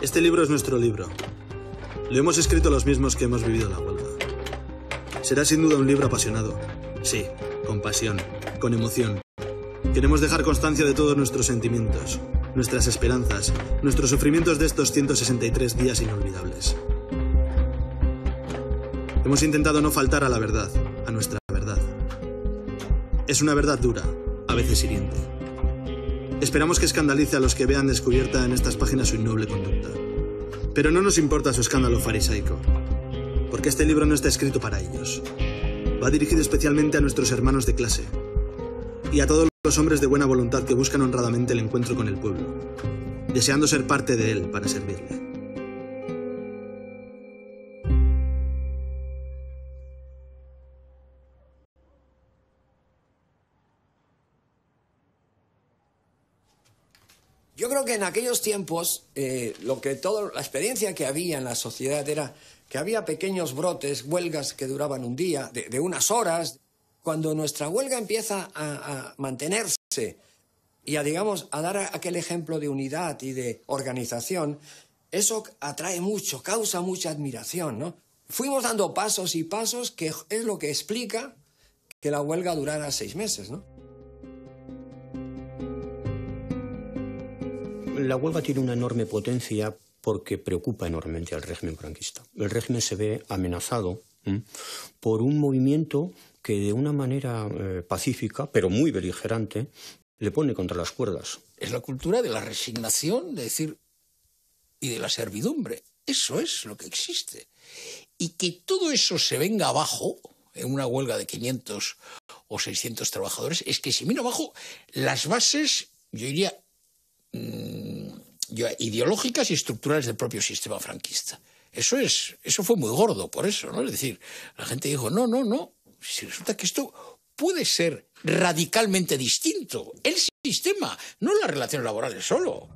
Este libro es nuestro libro. Lo hemos escrito los mismos que hemos vivido la huelga. Será sin duda un libro apasionado. Sí, con pasión, con emoción. Queremos dejar constancia de todos nuestros sentimientos, nuestras esperanzas, nuestros sufrimientos de estos 163 días inolvidables. Hemos intentado no faltar a la verdad, a nuestra verdad. Es una verdad dura, a veces hiriente. Esperamos que escandalice a los que vean descubierta en estas páginas su innoble conducta. Pero no nos importa su escándalo farisaico, porque este libro no está escrito para ellos. Va dirigido especialmente a nuestros hermanos de clase y a todos los hombres de buena voluntad que buscan honradamente el encuentro con el pueblo, deseando ser parte de él para servirle. Yo creo que en aquellos tiempos, la experiencia que había en la sociedad era que había pequeños brotes, huelgas que duraban un día, de unas horas. Cuando nuestra huelga empieza a mantenerse y a dar aquel ejemplo de unidad y de organización, eso atrae mucho, causa mucha admiración, ¿no? Fuimos dando pasos y pasos, que es lo que explica que la huelga durara 6 meses, ¿no? La huelga tiene una enorme potencia porque preocupa enormemente al régimen franquista. El régimen se ve amenazado por un movimiento que de una manera pacífica, pero muy beligerante, le pone contra las cuerdas. Es la cultura de la resignación, de decir, y de la servidumbre. Eso es lo que existe. Y que todo eso se venga abajo en una huelga de 500 o 600 trabajadores, es que se viene abajo las bases, yo diría, ideológicas y estructurales del propio sistema franquista. Eso fue muy gordo por eso, ¿no? Es decir, la gente dijo, no, si resulta que esto puede ser radicalmente distinto. El sistema, no las relaciones laborales solo.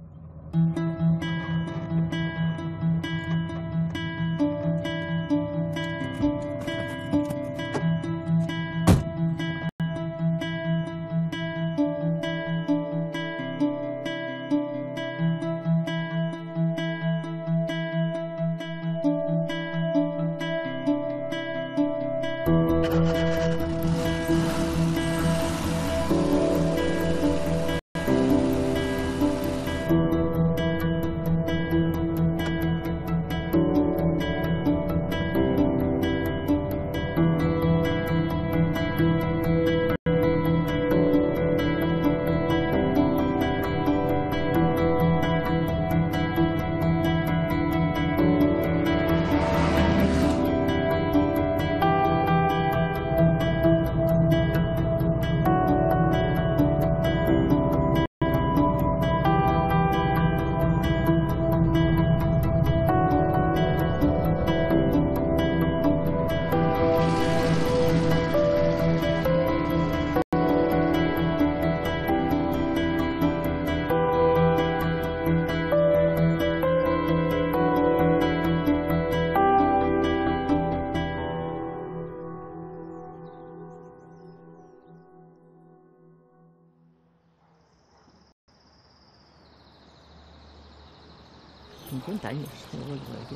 Años no vuelvo de aquí.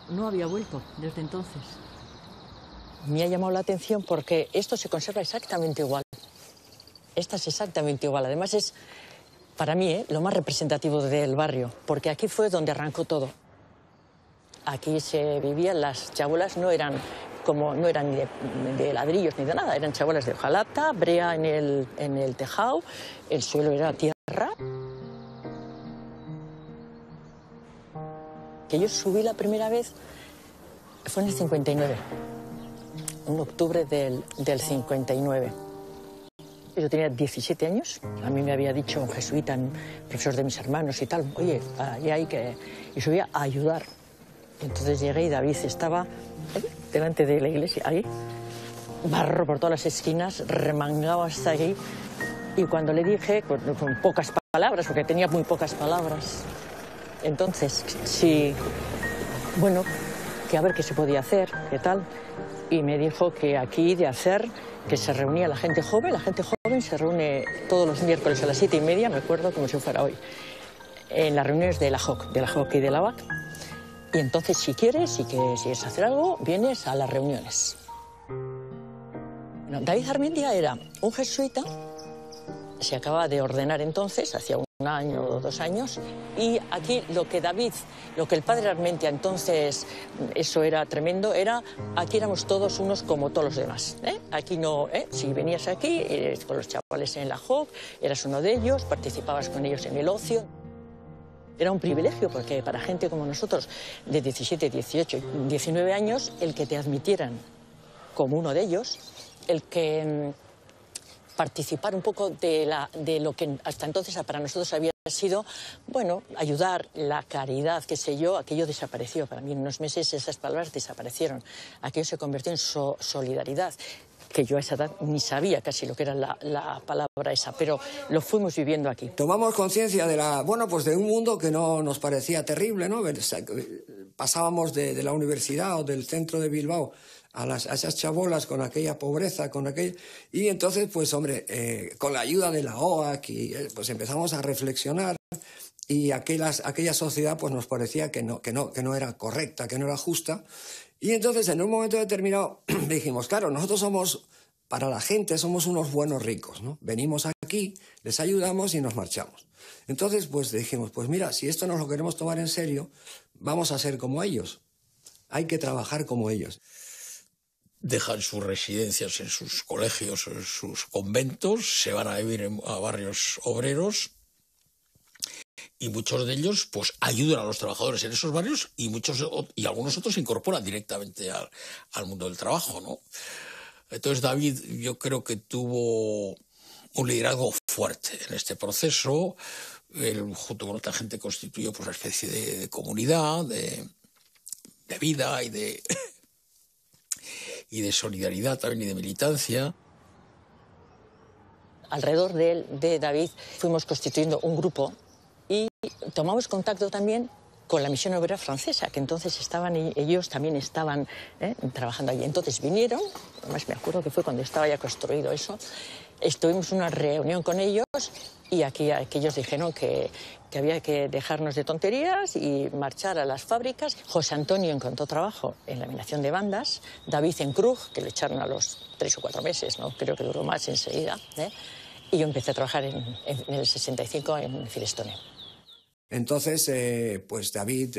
No había vuelto desde entonces. Me ha llamado la atención porque esto se conserva exactamente igual. Esta es exactamente igual. Además es, para mí, lo más representativo del barrio, porque aquí fue donde arrancó todo. Aquí se vivían, las chabolas no eran de ladrillos ni de nada, eran chabolas de hojalata, brea en el tejado, el suelo era tierra. Que yo subí la primera vez fue en el 59, en octubre del 59. Yo tenía 17 años, a mí me había dicho un jesuita, un profesor de mis hermanos y tal, oye, allá hay que... Y subía a ayudar. Entonces llegué y David estaba ahí, delante de la iglesia, ahí, barro por todas las esquinas, remangado hasta ahí. Y cuando le dije, con pocas palabras, porque tenía muy pocas palabras, entonces, sí, bueno, que a ver qué se podía hacer, qué tal. Y me dijo que aquí de hacer, que se reunía la gente joven se reúne todos los miércoles a las 7:30, me acuerdo como si fuera hoy. en las reuniones de la JOC y de la BAC. Y entonces, si quieres hacer algo, vienes a las reuniones. Bueno, David Armentia era un jesuita, se acaba de ordenar entonces, hacía 1 año o 2 años, y aquí lo que el padre Armentia entonces, eso era tremendo, aquí éramos todos unos como todos los demás. Aquí no, si venías aquí con los chavales en la JOC, eras uno de ellos, participabas con ellos en el ocio. Era un privilegio porque para gente como nosotros, de 17, 18, 19 años, el que te admitieran como uno de ellos, el que participar un poco de lo que hasta entonces para nosotros había sido, bueno, ayudar, la caridad, qué sé yo, aquello desapareció. Para mí en unos meses esas palabras desaparecieron. Aquello se convirtió en solidaridad, que yo a esa edad ni sabía casi lo que era la palabra esa, pero lo fuimos viviendo aquí. Tomamos conciencia de un mundo que no nos parecía terrible, ¿no? Pasábamos de la universidad o del centro de Bilbao a esas chabolas con aquella pobreza, y entonces, pues hombre, con la ayuda de la OAC, pues empezamos a reflexionar, y aquella sociedad pues nos parecía que no era correcta, que no era justa. Y entonces, en un momento determinado, dijimos, claro, nosotros somos, para la gente, somos unos buenos ricos, ¿no? Venimos aquí, les ayudamos y nos marchamos. Entonces, pues dijimos, pues mira, si esto nos lo queremos tomar en serio, vamos a ser como ellos. Hay que trabajar como ellos. Dejan sus residencias en sus colegios, en sus conventos, se van a vivir a barrios obreros, y muchos de ellos pues ayudan a los trabajadores en esos barrios, y algunos otros se incorporan directamente al mundo del trabajo, ¿no? Entonces David, yo creo que tuvo un liderazgo fuerte en este proceso. Él, junto con otra gente, constituyó pues una especie de comunidad, de vida y de solidaridad también, y de militancia. Alrededor de David fuimos constituyendo un grupo y tomamos contacto también con la misión obrera francesa, que entonces ellos también estaban trabajando allí. Entonces vinieron, además me acuerdo que fue cuando estaba ya construido eso, estuvimos en una reunión con ellos, y aquí ellos dijeron que había que dejarnos de tonterías y marchar a las fábricas. José Antonio encontró trabajo en laminación de bandas, David en Krug, que lo echaron a los 3 o 4 meses, ¿no? Creo que duró más enseguida, y yo empecé a trabajar en el 65 en Firestone. Entonces, pues David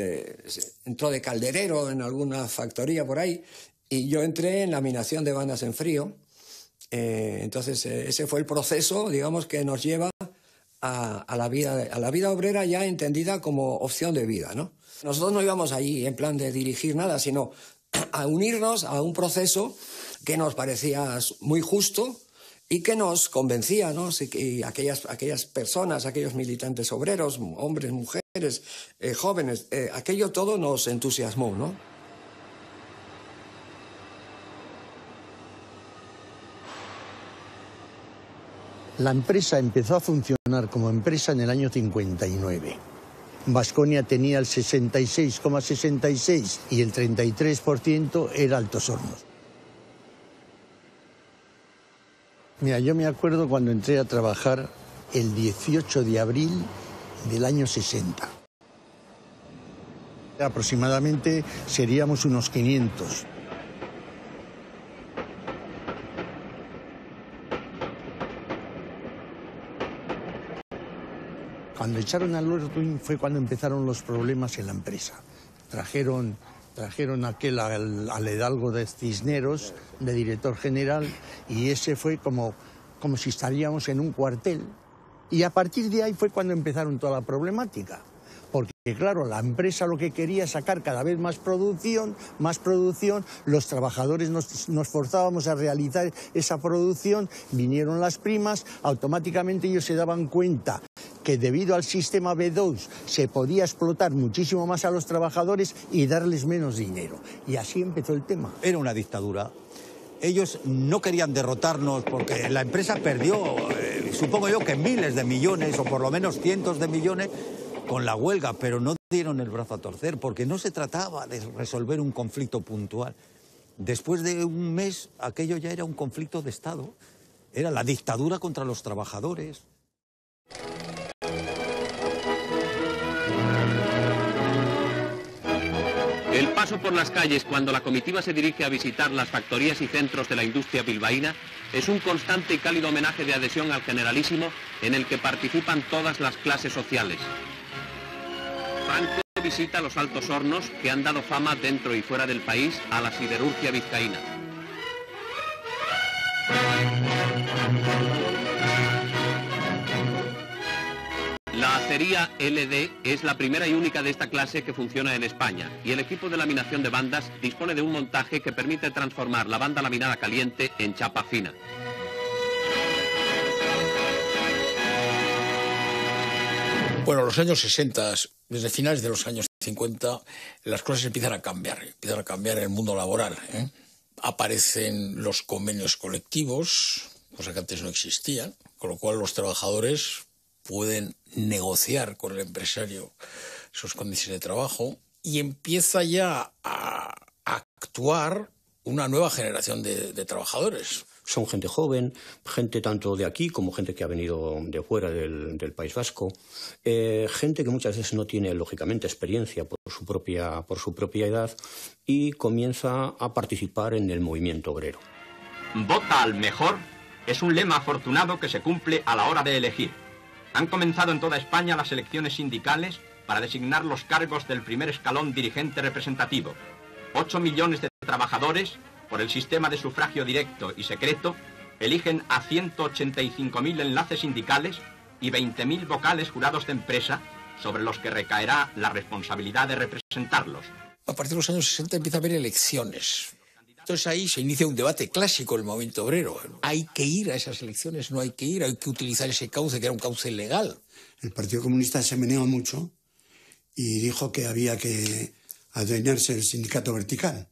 entró de calderero en alguna factoría por ahí, y yo entré en laminación de bandas en frío. Entonces, ese fue el proceso, digamos, que nos lleva a la vida obrera, ya entendida como opción de vida, ¿no? Nosotros no íbamos allí en plan de dirigir nada, sino a unirnos a un proceso que nos parecía muy justo y que nos convencía, ¿no? Y aquellas personas, aquellos militantes obreros, hombres, mujeres, jóvenes, aquello todo nos entusiasmó, ¿no? La empresa empezó a funcionar como empresa en el año 59. Baskonia tenía el 66,66 y el 33% era Altos Hornos. Mira, yo me acuerdo cuando entré a trabajar el 18 de abril del año 60. Aproximadamente seríamos unos 500. Cuando echaron al Ortuin fue cuando empezaron los problemas en la empresa. Trajeron al Hidalgo de Cisneros, de director general, y ese fue como si estaríamos en un cuartel. Y a partir de ahí fue cuando empezaron toda la problemática. Porque, claro, la empresa lo que quería es sacar cada vez más producción, los trabajadores nos forzábamos a realizar esa producción, vinieron las primas, automáticamente ellos se daban cuenta que debido al sistema B2 se podía explotar muchísimo más a los trabajadores y darles menos dinero. Y así empezó el tema. Era una dictadura. Ellos no querían derrotarnos porque la empresa perdió, supongo yo que miles de millones o por lo menos cientos de millones con la huelga, pero no dieron el brazo a torcer porque no se trataba de resolver un conflicto puntual. Después de un mes aquello ya era un conflicto de Estado, era la dictadura contra los trabajadores. paso por las calles cuando la comitiva se dirige a visitar las factorías y centros de la industria bilbaína es un constante y cálido homenaje de adhesión al Generalísimo en el que participan todas las clases sociales. Franco visita los altos hornos que han dado fama dentro y fuera del país a la siderurgia vizcaína. La acería LD es la primera y única de esta clase que funciona en España y el equipo de laminación de bandas dispone de un montaje que permite transformar la banda laminada caliente en chapa fina. Bueno, los años 60, desde finales de los años 50, las cosas empiezan a cambiar en el mundo laboral, ¿eh? Aparecen los convenios colectivos, cosa que antes no existía, con lo cual los trabajadores pueden negociar con el empresario sus condiciones de trabajo y empieza ya a actuar una nueva generación de trabajadores. Son gente joven, gente tanto de aquí como gente que ha venido de fuera del País Vasco, gente que muchas veces no tiene, lógicamente, experiencia por su propia edad y comienza a participar en el movimiento obrero. Vota al mejor es un lema afortunado que se cumple a la hora de elegir. Han comenzado en toda España las elecciones sindicales para designar los cargos del primer escalón dirigente representativo. 8 millones de trabajadores, por el sistema de sufragio directo y secreto, eligen a 185.000 enlaces sindicales y 20.000 vocales jurados de empresa, sobre los que recaerá la responsabilidad de representarlos. A partir de los años 60 empieza a haber elecciones. Entonces ahí se inicia un debate clásico del movimiento obrero. ¿Hay que ir a esas elecciones? ¿No hay que ir? ¿Hay que utilizar ese cauce que era un cauce legal? El Partido Comunista se meneó mucho y dijo que había que adueñarse del sindicato vertical.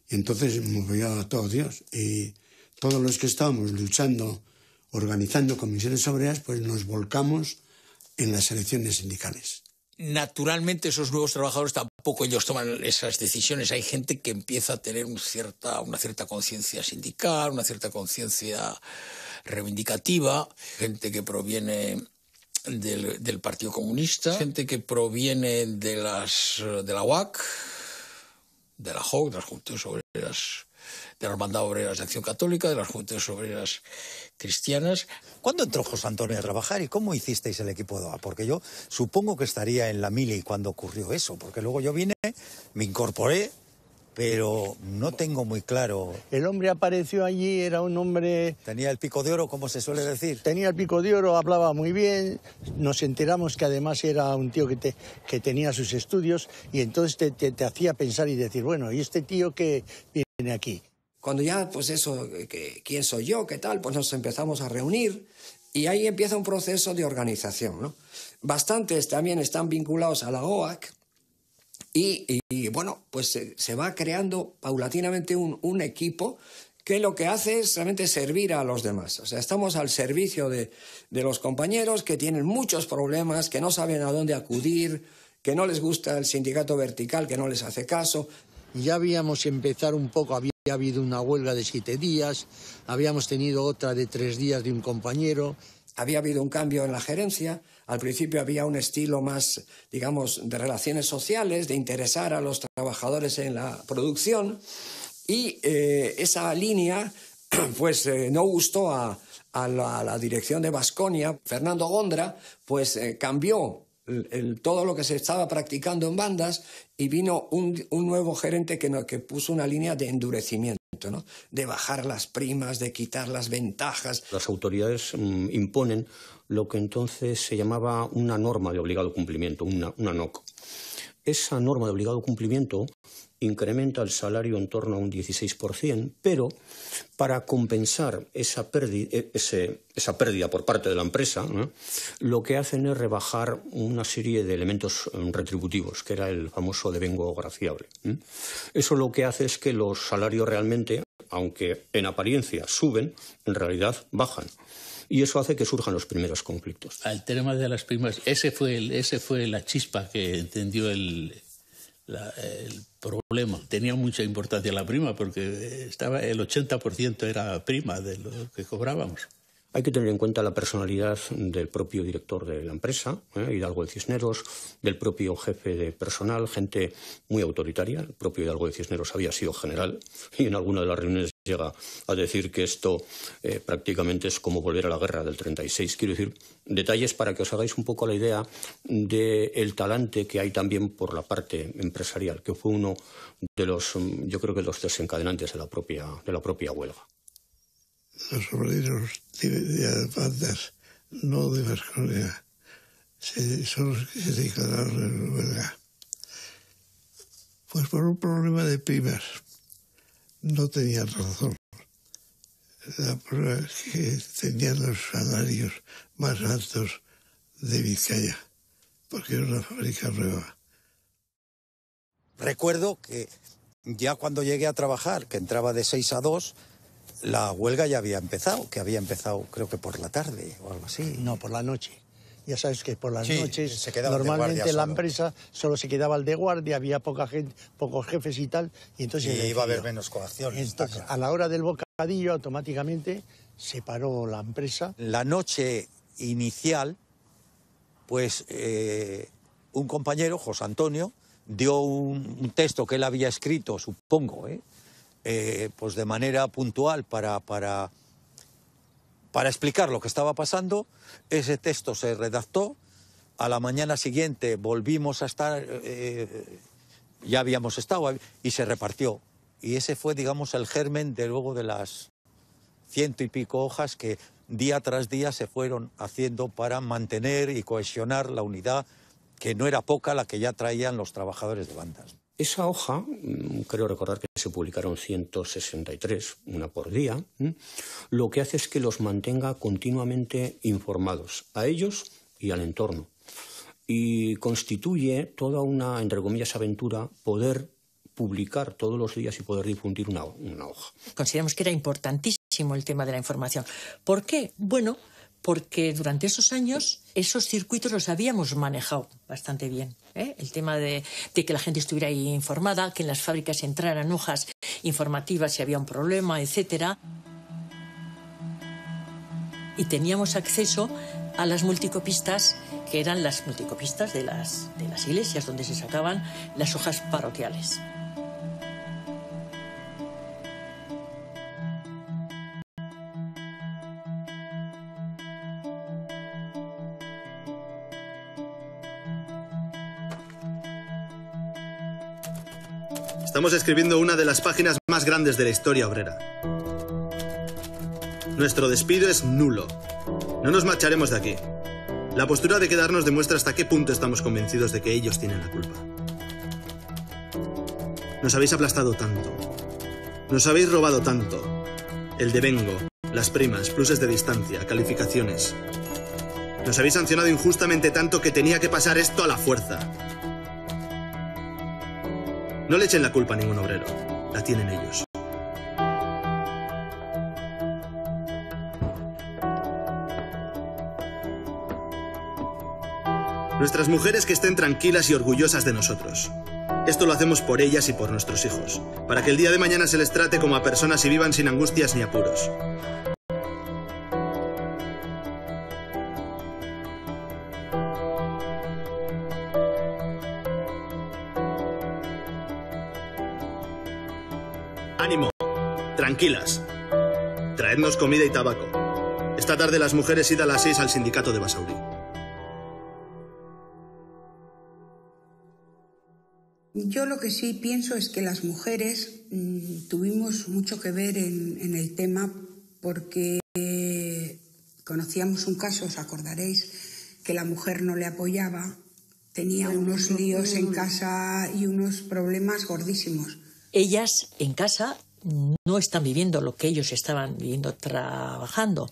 Y entonces movió a todo Dios. Y todos los que estábamos luchando, organizando comisiones obreras, pues nos volcamos en las elecciones sindicales. Naturalmente esos nuevos trabajadores tampoco ellos toman esas decisiones. Hay gente que empieza a tener una cierta conciencia sindical, una cierta conciencia reivindicativa, gente que proviene del Partido Comunista, gente que proviene de la UAC, de la JOC, de las Juventudes Obreras, de la Hermandad Obreras de Acción Católica, de las Juventudes Obreras Cristianas. ¿Cuándo entró José Antonio a trabajar y cómo hicisteis el equipo de OA? Porque yo supongo que estaría en la mili cuando ocurrió eso, porque luego yo vine, me incorporé, pero no tengo muy claro. El hombre apareció allí, era un hombre... Tenía el pico de oro, como se suele decir. Tenía el pico de oro, hablaba muy bien, nos enteramos que además era un tío que tenía sus estudios y entonces te hacía pensar y decir, bueno, ¿y este tío que viene aquí? Cuando ya, pues eso, ¿quién soy yo? ¿Qué tal? Pues nos empezamos a reunir y ahí empieza un proceso de organización, ¿no? Bastantes también están vinculados a la OAC y bueno, pues se va creando paulatinamente un equipo que lo que hace es realmente servir a los demás. O sea, estamos al servicio de los compañeros que tienen muchos problemas, que no saben a dónde acudir, que no les gusta el sindicato vertical, que no les hace caso. Ya habíamos empezado un poco, había habido una huelga de 7 días, habíamos tenido otra de 3 días de un compañero. Había habido un cambio en la gerencia. Al principio había un estilo más, digamos, de relaciones sociales, de interesar a los trabajadores en la producción. Y esa línea, pues, no gustó a la dirección de Baskonia. Fernando Gondra, pues, cambió todo lo que se estaba practicando en bandas y vino un nuevo gerente que puso una línea de endurecimiento, ¿no? De bajar las primas, de quitar las ventajas. Las autoridades imponen lo que entonces se llamaba una norma de obligado cumplimiento, una NOC. Esa norma de obligado cumplimiento incrementa el salario en torno a un 16%, pero para compensar esa pérdida por parte de la empresa, ¿no?, lo que hacen es rebajar una serie de elementos retributivos, que era el famoso devengo graciable. Eso lo que hace es que los salarios realmente, aunque en apariencia suben, en realidad bajan. Y eso hace que surjan los primeros conflictos. El tema de las primas, ese fue la chispa que entendió el problema. Tenía mucha importancia la prima porque el 80% era prima de lo que cobrábamos. Hay que tener en cuenta la personalidad del propio director de la empresa, Hidalgo de Cisneros, del propio jefe de personal, gente muy autoritaria. El propio Hidalgo de Cisneros había sido general y en alguna de las reuniones llega a decir que esto prácticamente es como volver a la guerra del 36. Quiero decir, detalles para que os hagáis un poco la idea del talante que hay también por la parte empresarial, que fue uno de los, yo creo que los desencadenantes de la propia huelga. Los obreros de Alpandas, no de Vasconia, son los que se declararon en huelga. Pues por un problema de primas. No tenían razón. La prueba es que tenían los salarios más altos de Vizcaya, porque era una fábrica nueva. Recuerdo que ya cuando llegué a trabajar, que entraba de 6 a 2, la huelga ya había empezado, creo que por la tarde o algo así. No, por la noche. Ya sabes que por las noches se quedaba normalmente la empresa solo se quedaba el de guardia, había poca gente, pocos jefes y tal, y entonces iba a haber menos coacciones. Entonces, a la hora del bocadillo automáticamente se paró la empresa. La noche inicial, pues un compañero, José Antonio, dio un texto que él había escrito, supongo, pues de manera puntual para explicar lo que estaba pasando. Ese texto se redactó. A la mañana siguiente volvimos a estar, ya habíamos estado, y se repartió. Y ese fue, digamos, el germen de luego de las 100 y pico hojas que día tras día se fueron haciendo para mantener y cohesionar la unidad, que no era poca la que ya traían los trabajadores de bandas. Esa hoja, creo recordar que se publicaron 163, una por día, lo que hace es que los mantenga continuamente informados, a ellos y al entorno. Y constituye toda una, entre comillas, aventura poder publicar todos los días y poder difundir una hoja. Consideramos que era importantísimo el tema de la información. ¿Por qué? Bueno, porque durante esos años esos circuitos los habíamos manejado bastante bien. El tema de que la gente estuviera ahí informada, que en las fábricas entraran hojas informativas si había un problema, etcétera. Y teníamos acceso a las multicopistas, que eran las multicopistas de las iglesias, donde se sacaban las hojas parroquiales. Estamos escribiendo una de las páginas más grandes de la historia obrera. Nuestro despido es nulo. No nos marcharemos de aquí. La postura de quedarnos demuestra hasta qué punto estamos convencidos de que ellos tienen la culpa. Nos habéis aplastado tanto. Nos habéis robado tanto. El devengo, las primas, pluses de distancia, calificaciones. Nos habéis sancionado injustamente tanto que tenía que pasar esto a la fuerza. No le echen la culpa a ningún obrero. La tienen ellos. Nuestras mujeres que estén tranquilas y orgullosas de nosotros. Esto lo hacemos por ellas y por nuestros hijos, para que el día de mañana se les trate como a personas y vivan sin angustias ni apuros. ¡Ánimo! Tranquilas. Traednos comida y tabaco. Esta tarde las mujeres id a las 6 al sindicato de Basauri. Yo lo que sí pienso es que las mujeres tuvimos mucho que ver en el tema, porque conocíamos un caso, os acordaréis, que la mujer no le apoyaba, tenía unos líos en casa y unos problemas gordísimos. Ellas en casa no están viviendo lo que ellos estaban viviendo trabajando.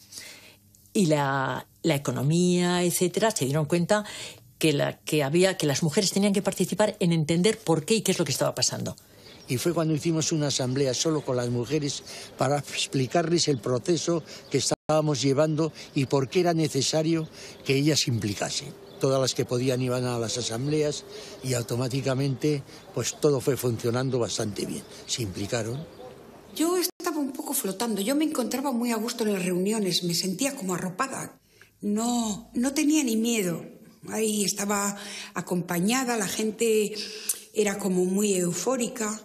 Y la economía, etcétera, se dieron cuenta que las mujeres tenían que participar en entender por qué y qué es lo que estaba pasando. Y fue cuando hicimos una asamblea solo con las mujeres para explicarles el proceso que estábamos llevando y por qué era necesario que ellas se implicasen. Todas las que podían iban a las asambleas y automáticamente pues todo fue funcionando bastante bien. Se implicaron. Yo estaba un poco poco flotando. Yo me encontraba muy a gusto en las reuniones, me sentía como arropada. No tenía ni miedo. Ahí estaba acompañada, la gente era como muy eufórica.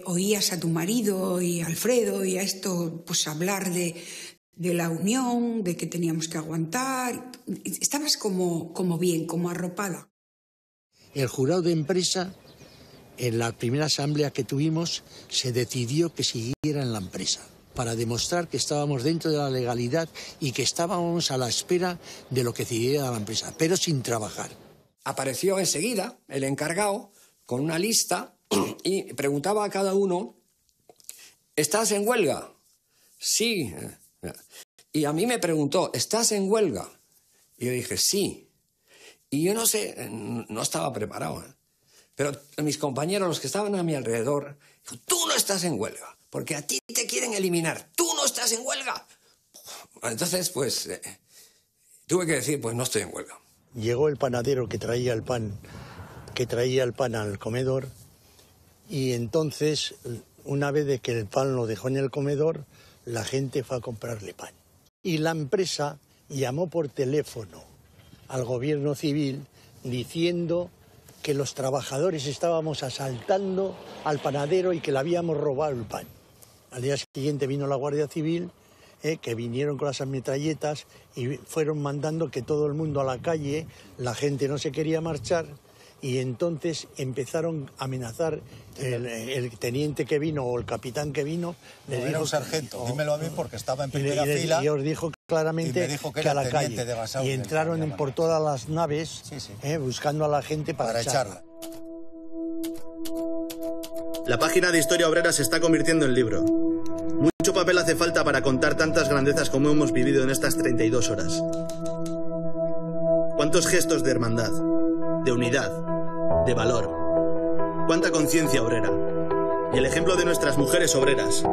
Oías a tu marido y a Alfredo y a esto, pues hablar de la unión, de que teníamos que aguantar. Estabas como bien, como arropada. El jurado de empresa, en la primera asamblea que tuvimos, se decidió que siguiera en la empresa, para demostrar que estábamos dentro de la legalidad y que estábamos a la espera de lo que decidiera la empresa, pero sin trabajar. Apareció enseguida el encargado con una lista y preguntaba a cada uno, ¿estás en huelga? Sí. Y a mí me preguntó, ¿estás en huelga? Y yo dije, sí. Y yo no sé, no estaba preparado, ¿eh? Pero mis compañeros, los que estaban a mi alrededor, dijo, tú no estás en huelga, porque a ti te quieren eliminar, tú no estás en huelga. Entonces, pues, tuve que decir, pues no estoy en huelga. Llegó el panadero que traía el pan al comedor, y entonces, una vez de que el pan lo dejó en el comedor, la gente fue a comprarle pan. Y la empresa llamó por teléfono al gobierno civil diciendo que los trabajadores estábamos asaltando al panadero y que le habíamos robado el pan. Al día siguiente vino la Guardia Civil, que vinieron con las metralletas y fueron mandando que todo el mundo a la calle, la gente no se quería marchar, y entonces empezaron a amenazar el teniente que vino o el capitán que vino. No, era un sargento, dímelo a mí porque estaba en primera fila. Y os dijo claramente que a la calle. Y entraron por todas las naves, buscando a la gente para echarla. La página de Historia Obrera se está convirtiendo en libro. Mucho papel hace falta para contar tantas grandezas como hemos vivido en estas 32 horas. ¿Cuántos gestos de hermandad, de unidad, de valor? ¿Cuánta conciencia obrera? Y el ejemplo de nuestras mujeres obreras.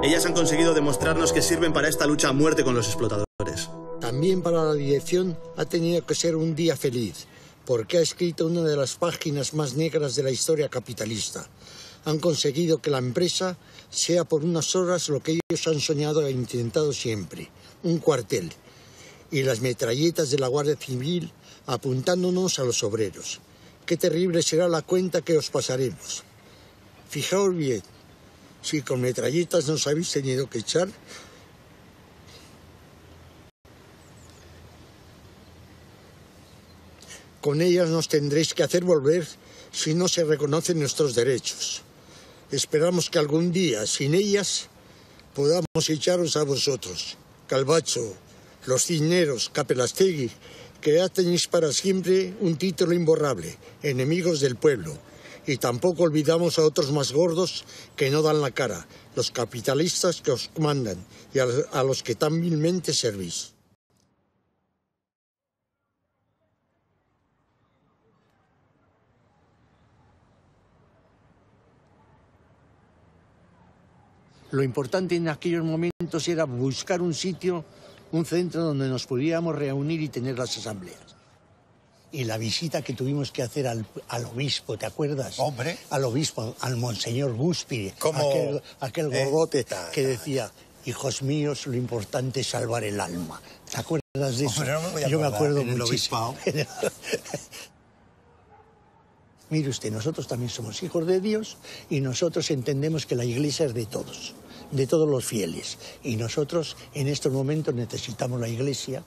Ellas han conseguido demostrarnos que sirven para esta lucha a muerte con los explotadores. También para la dirección ha tenido que ser un día feliz, porque ha escrito una de las páginas más negras de la historia capitalista. Han conseguido que la empresa sea por unas horas lo que ellos han soñado e intentado siempre, un cuartel. Y las metralletas de la Guardia Civil apuntándonos a los obreros. Qué terrible será la cuenta que os pasaremos. Fijaos bien, si con metralletas nos habéis tenido que echar, con ellas nos tendréis que hacer volver si no se reconocen nuestros derechos. Esperamos que algún día, sin ellas, podamos echaros a vosotros, Calvacho, los Cisneros, Capelastegui, que ya tenéis para siempre un título imborrable, enemigos del pueblo. Y tampoco olvidamos a otros más gordos que no dan la cara, los capitalistas que os mandan y a los que tan vilmente servís. Lo importante en aquellos momentos era buscar un sitio, un centro donde nos pudiéramos reunir y tener las asambleas. Y la visita que tuvimos que hacer al obispo, ¿te acuerdas? Hombre. Al obispo, al monseñor Guspiri, aquel gordote que decía, hijos míos, lo importante es salvar el alma. ¿Te acuerdas de eso? Hombre, no me voy a Yo me acordar, acuerdo en el muchísimo. Mire usted, nosotros también somos hijos de Dios y nosotros entendemos que la Iglesia es de todos los fieles. Y nosotros en estos momentos necesitamos la Iglesia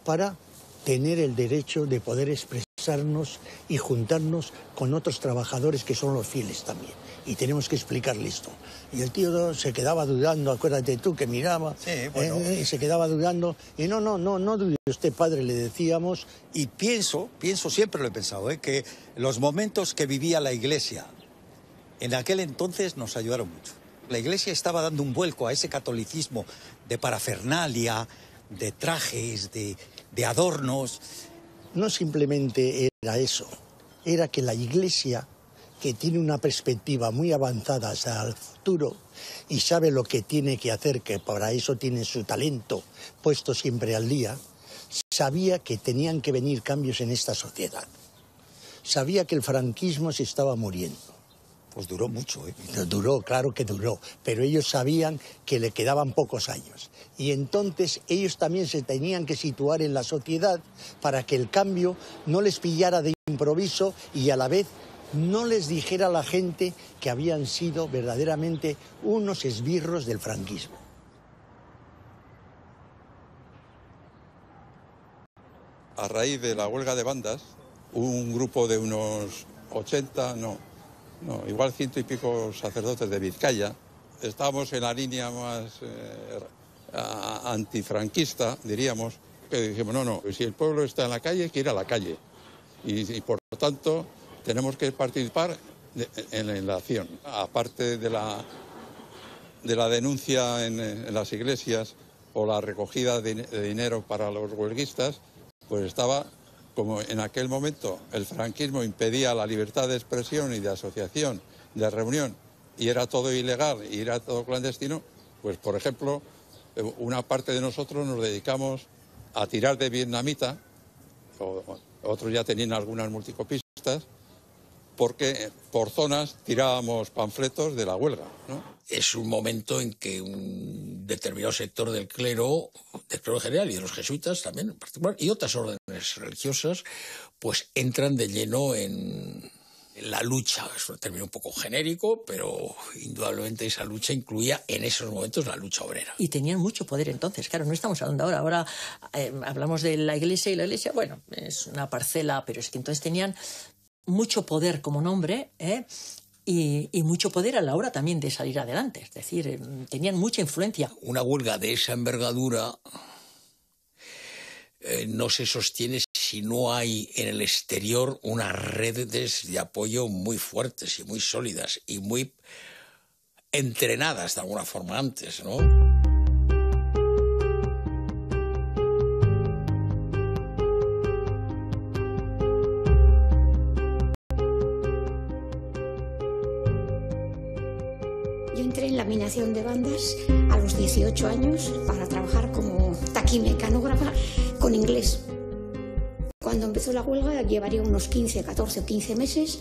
para tener el derecho de poder expresarnos y juntarnos con otros trabajadores que son los fieles también. Y tenemos que explicarle esto. Y el tío se quedaba dudando, acuérdate tú que miraba, y se quedaba dudando. Y no dude usted, padre, le decíamos. Y pienso, siempre lo he pensado, que los momentos que vivía la Iglesia en aquel entonces nos ayudaron mucho. La Iglesia estaba dando un vuelco a ese catolicismo de parafernalia, de trajes, de adornos. No simplemente era eso, era que la Iglesia, que tiene una perspectiva muy avanzada hacia el futuro y sabe lo que tiene que hacer, que para eso tiene su talento puesto siempre al día, sabía que tenían que venir cambios en esta sociedad. Sabía que el franquismo se estaba muriendo. Pues duró mucho, ¿eh? Duró, claro que duró, pero ellos sabían que le quedaban pocos años. Y entonces ellos también se tenían que situar en la sociedad para que el cambio no les pillara de improviso y a la vez no les dijera a la gente que habían sido verdaderamente unos esbirros del franquismo. A raíz de la huelga de bandas, un grupo de unos 80, igual 100 y pico sacerdotes de Vizcaya, estábamos en la línea más antifranquista, diríamos, que dijimos, no, si el pueblo está en la calle, hay que ir a la calle. Y por lo tanto, tenemos que participar en la acción. Aparte de la denuncia en las iglesias o la recogida de dinero para los huelguistas, pues estaba, como en aquel momento el franquismo impedía la libertad de expresión y de asociación, de reunión, y era todo ilegal y era todo clandestino, pues por ejemplo, una parte de nosotros nos dedicamos a tirar de vietnamita, otros ya tenían algunas multicopistas, porque por zonas tirábamos panfletos de la huelga, ¿no? Es un momento en que un determinado sector del clero general y de los jesuitas también en particular, y otras órdenes religiosas, pues entran de lleno en la lucha. Es un término un poco genérico, pero indudablemente esa lucha incluía en esos momentos la lucha obrera. Y tenían mucho poder entonces, claro, no estamos hablando ahora hablamos de la iglesia, y la iglesia, bueno, es una parcela, pero es que entonces tenían mucho poder como nombre, y mucho poder a la hora también de salir adelante. Es decir, tenían mucha influencia. Una huelga de esa envergadura no se sostiene si no hay en el exterior unas redes de apoyo muy fuertes y muy sólidas y muy entrenadas de alguna forma antes, ¿no? En laminación de bandas a los 18 años para trabajar como taquimecanógrafa con inglés. Cuando empezó la huelga llevaría unos 14 o 15 meses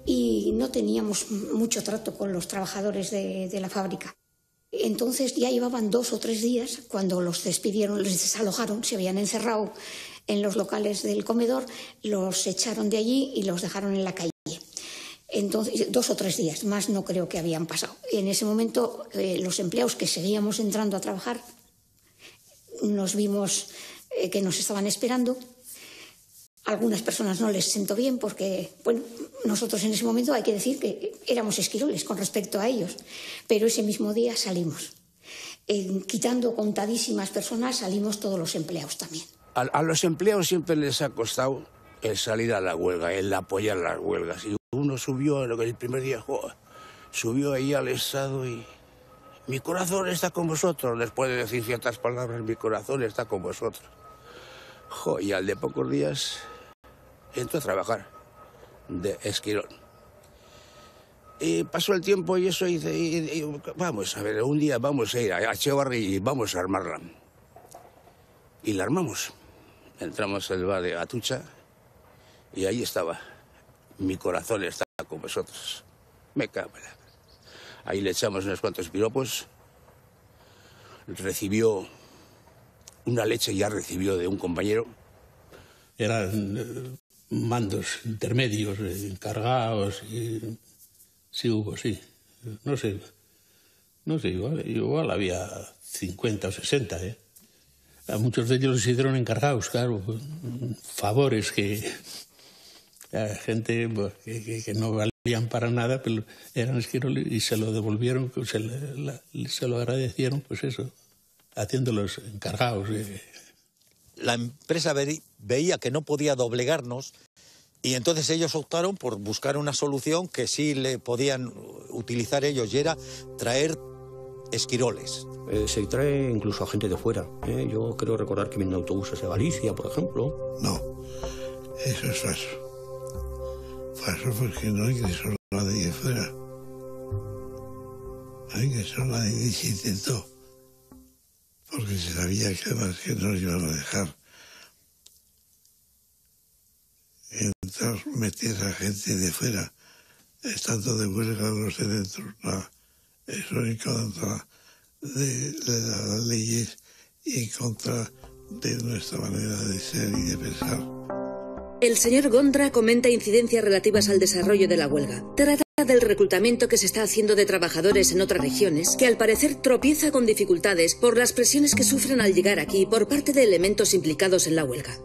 y no teníamos mucho trato con los trabajadores de la fábrica. Entonces ya llevaban 2 o 3 días cuando los despidieron, les desalojaron, se habían encerrado en los locales del comedor, los echaron de allí y los dejaron en la calle. Entonces, 2 o 3 días, más no creo que habían pasado. En ese momento, los empleados que seguíamos entrando a trabajar, nos vimos que nos estaban esperando. Algunas personas no les sentó bien porque, bueno, nosotros en ese momento hay que decir que éramos esquiroles con respecto a ellos. Pero ese mismo día salimos. Quitando contadísimas personas, salimos todos los empleados también. A los empleados siempre les ha costado el salir a la huelga, el apoyar las huelgas. Y uno subió el primer día, subió ahí al Estado y mi corazón está con vosotros. Después de decir ciertas palabras, mi corazón está con vosotros. Y al de pocos días entró a trabajar de esquirón. Y pasó el tiempo y eso y vamos a ver, un día vamos a ir a Echevarri y vamos a armarla. Y la armamos. Entramos al bar de Atucha y ahí estaba. Mi corazón está con vosotros. Me cago en la... Ahí le echamos unos cuantos piropos. Recibió una leche, ya recibió de un compañero. Eran mandos intermedios, encargados. Sí hubo, sí. No sé, igual había 50 o 60, A muchos de ellos los hicieron encargados, claro. Favores que... A gente que no valían para nada, pero eran esquiroles y se lo devolvieron, se lo agradecieron, pues eso, haciéndolos encargados. La empresa veía que no podía doblegarnos y entonces ellos optaron por buscar una solución que sí le podían utilizar ellos y era traer esquiroles. Se trae incluso a gente de fuera. Yo creo recordar que vienen autobuses de Galicia, por ejemplo. No, eso es falso. Falso porque no ingresó nadie de fuera. No ingresó nadie y se intentó. Porque se sabía que además que no iban a dejar entrar, meter a gente de fuera estando de huelga los de dentro, son en contra de las leyes y en contra de nuestra manera de ser y de pensar. El señor Gondra comenta incidencias relativas al desarrollo de la huelga. Trata del reclutamiento que se está haciendo de trabajadores en otras regiones, que al parecer tropieza con dificultades por las presiones que sufren al llegar aquí por parte de elementos implicados en la huelga.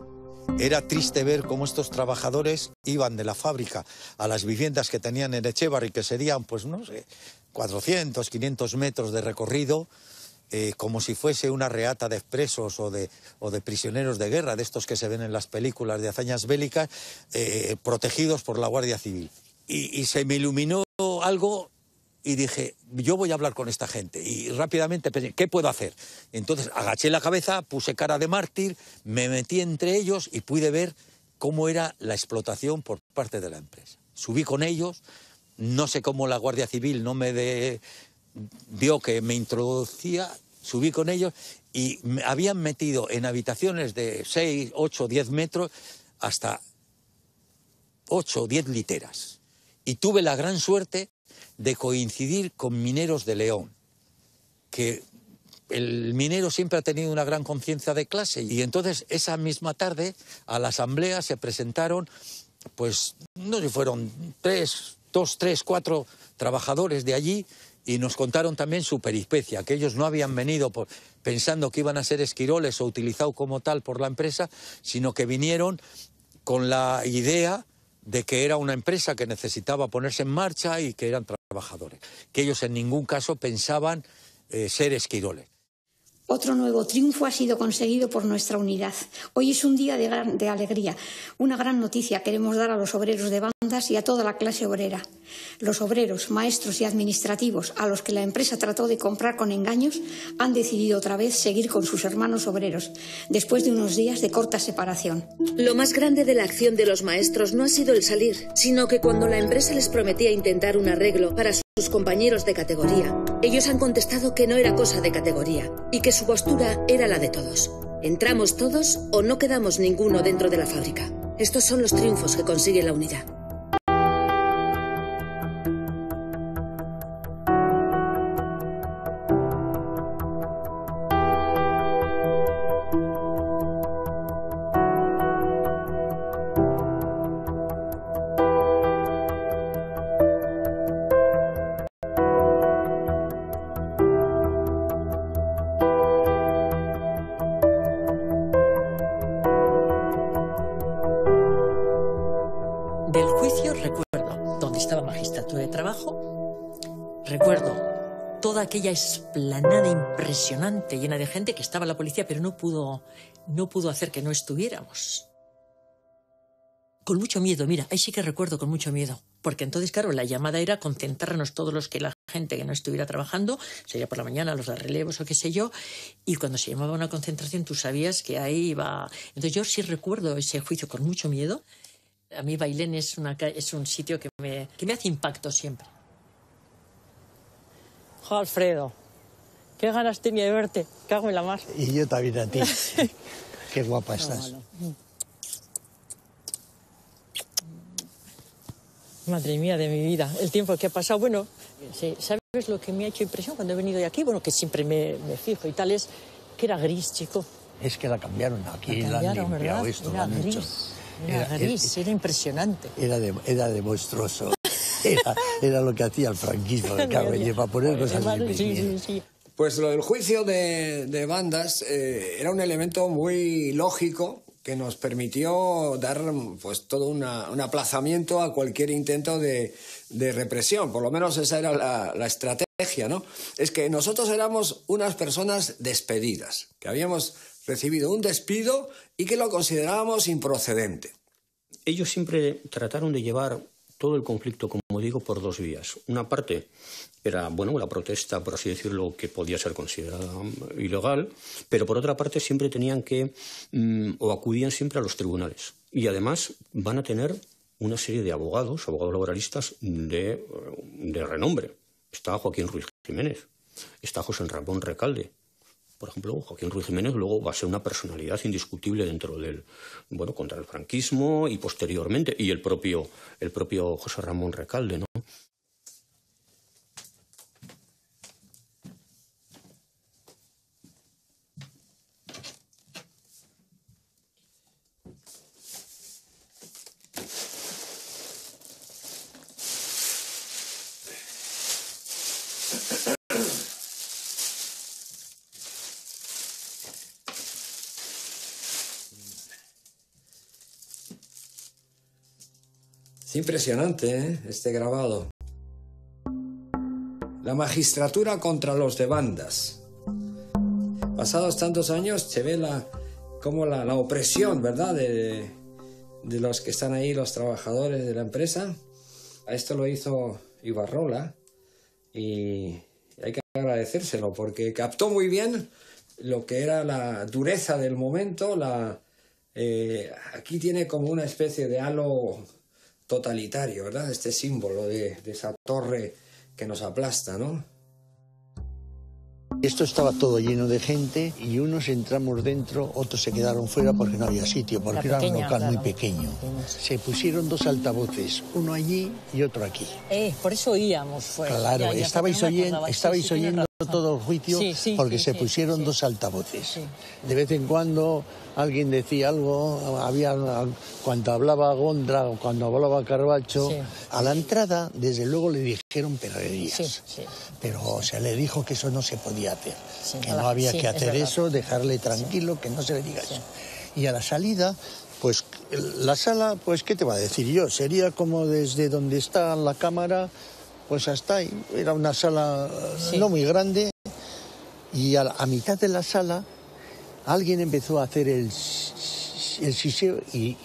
Era triste ver cómo estos trabajadores iban de la fábrica a las viviendas que tenían en Etxebarri, que serían, pues no sé, 400, 500 metros de recorrido, como si fuese una reata de presos o de prisioneros de guerra, de estos que se ven en las películas de hazañas bélicas, protegidos por la Guardia Civil. Y se me iluminó algo y dije, yo voy a hablar con esta gente. Y rápidamente pensé, ¿qué puedo hacer? Entonces agaché la cabeza, puse cara de mártir, me metí entre ellos y pude ver cómo era la explotación por parte de la empresa. Subí con ellos, no sé cómo la Guardia Civil no me vio que me introducía, subí con ellos y me habían metido en habitaciones de 6, 8, 10 metros hasta 8 o 10 literas. Y tuve la gran suerte de coincidir con mineros de León, que el minero siempre ha tenido una gran conciencia de clase. Y entonces esa misma tarde a la asamblea se presentaron, pues no sé, fueron 2, 3, 4 trabajadores de allí y nos contaron también su peripecia, que ellos no habían venido pensando que iban a ser esquiroles o utilizados como tal por la empresa, sino que vinieron con la idea de que era una empresa que necesitaba ponerse en marcha y que eran trabajadores, que ellos en ningún caso pensaban ser esquiroles. Otro nuevo triunfo ha sido conseguido por nuestra unidad. Hoy es un día de alegría. Una gran noticia queremos dar a los obreros de bandas y a toda la clase obrera. Los obreros, maestros y administrativos a los que la empresa trató de comprar con engaños han decidido otra vez seguir con sus hermanos obreros, después de unos días de corta separación. Lo más grande de la acción de los maestros no ha sido el salir, sino que cuando la empresa les prometía intentar un arreglo para sus compañeros de categoría, ellos han contestado que no era cosa de categoría y que su postura era la de todos. Entramos todos o no quedamos ninguno dentro de la fábrica. Estos son los triunfos que consigue la unidad. Aquella explanada impresionante, llena de gente, que estaba la policía, pero no pudo hacer que no estuviéramos. Con mucho miedo, mira, ahí sí que recuerdo con mucho miedo, porque entonces, claro, la llamada era concentrarnos todos la gente que no estuviera trabajando, sería por la mañana, los de relevos o qué sé yo, y cuando se llamaba una concentración tú sabías que ahí iba. Entonces yo sí recuerdo ese juicio con mucho miedo. A mí Bailén es un sitio que me hace impacto siempre. Alfredo, qué ganas tenía de verte, cago en la mar. Y yo también a ti. Qué guapa estás. Madre mía de mi vida, el tiempo que ha pasado. Bueno, ¿sabes lo que me ha hecho impresión cuando he venido de aquí? Bueno, que siempre me fijo y tal, es que era gris, chico. Es que la cambiaron aquí, la han limpiado, ¿verdad? Esto era lo han hecho. Era gris, era impresionante. Era de monstruoso. Era lo que hacía el franquismo, para poner cosas difíciles. Sí. Pues lo del juicio de bandas era un elemento muy lógico que nos permitió dar pues todo un aplazamiento a cualquier intento de represión. Por lo menos esa era la estrategia, ¿no? Es que nosotros éramos unas personas despedidas, que habíamos recibido un despido y que lo considerábamos improcedente. Ellos siempre trataron de llevar todo el conflicto, como digo, por dos vías. Una parte era, bueno, la protesta, por así decirlo, que podía ser considerada ilegal, pero por otra parte siempre tenían que, o acudían siempre a los tribunales. Y además van a tener una serie de abogados laboralistas de renombre. Está Joaquín Ruiz Jiménez, está José Ramón Recalde. Por ejemplo, Joaquín Ruiz Jiménez luego va a ser una personalidad indiscutible dentro del, bueno, contra el franquismo y posteriormente, y el propio José Ramón Recalde, ¿no? Es impresionante, ¿eh? Este grabado. La magistratura contra los de bandas. Pasados tantos años se ve como la opresión, ¿verdad?, de los que están ahí, los trabajadores de la empresa. A esto lo hizo Ibarrola y hay que agradecérselo porque captó muy bien lo que era la dureza del momento. Aquí tiene como una especie de halo totalitario, ¿verdad? Este símbolo de esa torre que nos aplasta, ¿no? Esto estaba todo lleno de gente y unos entramos dentro, otros se quedaron fuera porque no había sitio, porque era un local muy pequeño. Se pusieron 2 altavoces, uno allí y otro aquí. Por eso oíamos fuera. Claro, estabais oyendo todo el juicio porque se pusieron 2 altavoces. Sí. De vez en cuando alguien decía algo, cuando hablaba Gondra o cuando hablaba Carballo, a la entrada desde luego le dijeron perrerías. Pero se le dijo que eso no se podía hacer, que no había que hacer eso, dejarle tranquilo, que no se le diga eso. Y a la salida, pues la sala, pues ¿qué te va a decir yo? Sería como desde donde está la cámara, pues hasta ahí. Era una sala no muy grande y a mitad de la sala alguien empezó a hacer el siseo y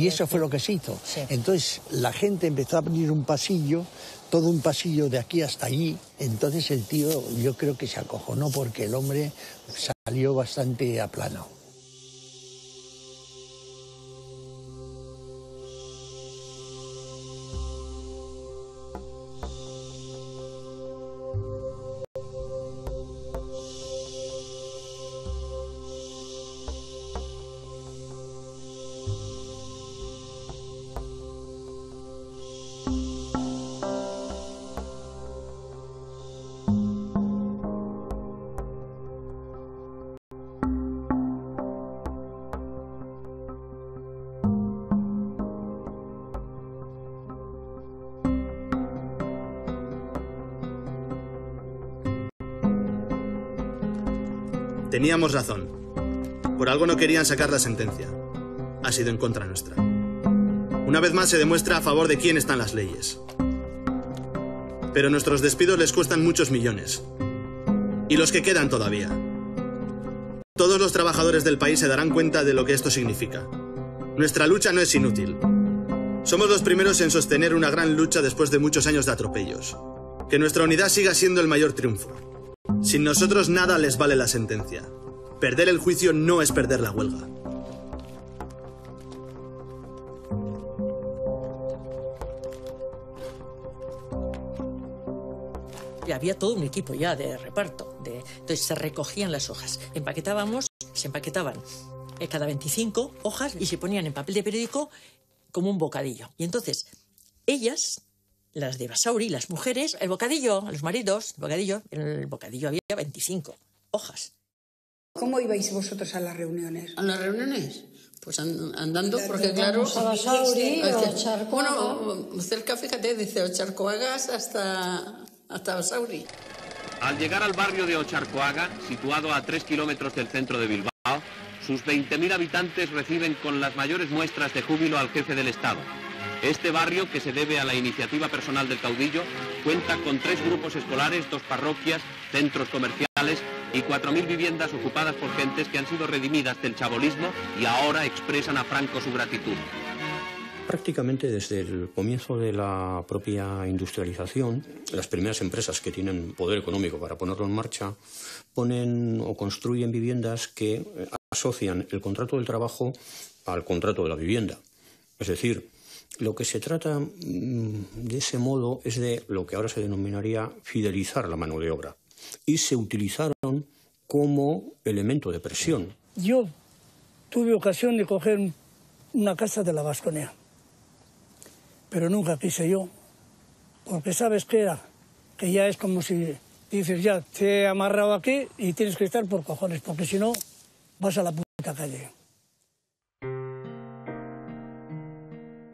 eso fue lo que se hizo. Entonces la gente empezó a abrir un pasillo, todo un pasillo de aquí hasta allí. Entonces el tío, yo creo que se acojonó porque el hombre salió bastante aplanado. Teníamos razón. Por algo no querían sacar la sentencia. Ha sido en contra nuestra. Una vez más se demuestra a favor de quién están las leyes. Pero nuestros despidos les cuestan muchos millones. Y los que quedan todavía. Todos los trabajadores del país se darán cuenta de lo que esto significa. Nuestra lucha no es inútil. Somos los primeros en sostener una gran lucha después de muchos años de atropellos. Que nuestra unidad siga siendo el mayor triunfo. Sin nosotros nada les vale la sentencia. Perder el juicio no es perder la huelga. Y había todo un equipo ya de reparto. Entonces se recogían las hojas. Se empaquetaban cada 25 hojas y se ponían en papel de periódico como un bocadillo. Y entonces ellas, las de Basauri, las mujeres, el bocadillo, los maridos, en el bocadillo había 25 hojas. ¿Cómo ibais vosotros a las reuniones? ¿A las reuniones? Pues andando, porque claro... A Basauri o Ocharcoaga. Bueno, cerca, fíjate, dice Ocharcoagas hasta Basauri. Al llegar al barrio de Ocharcoaga, situado a 3 kilómetros del centro de Bilbao, sus 20.000 habitantes reciben con las mayores muestras de júbilo al jefe del Estado. Este barrio, que se debe a la iniciativa personal del caudillo, cuenta con 3 grupos escolares, 2 parroquias, centros comerciales y 4.000 viviendas ocupadas por gentes que han sido redimidas del chabolismo y ahora expresan a Franco su gratitud. Prácticamente desde el comienzo de la propia industrialización, las primeras empresas que tienen poder económico para ponerlo en marcha ponen o construyen viviendas que asocian el contrato del trabajo al contrato de la vivienda. Es decir, lo que se trata de ese modo es de lo que ahora se denominaría fidelizar la mano de obra. Y se utilizaron como elemento de presión. Yo tuve ocasión de coger una casa de la Vasconea, pero nunca quise yo, porque ¿sabes qué era? Que ya es como si dices, ya te he amarrado aquí y tienes que estar por cojones, porque si no vas a la puta calle.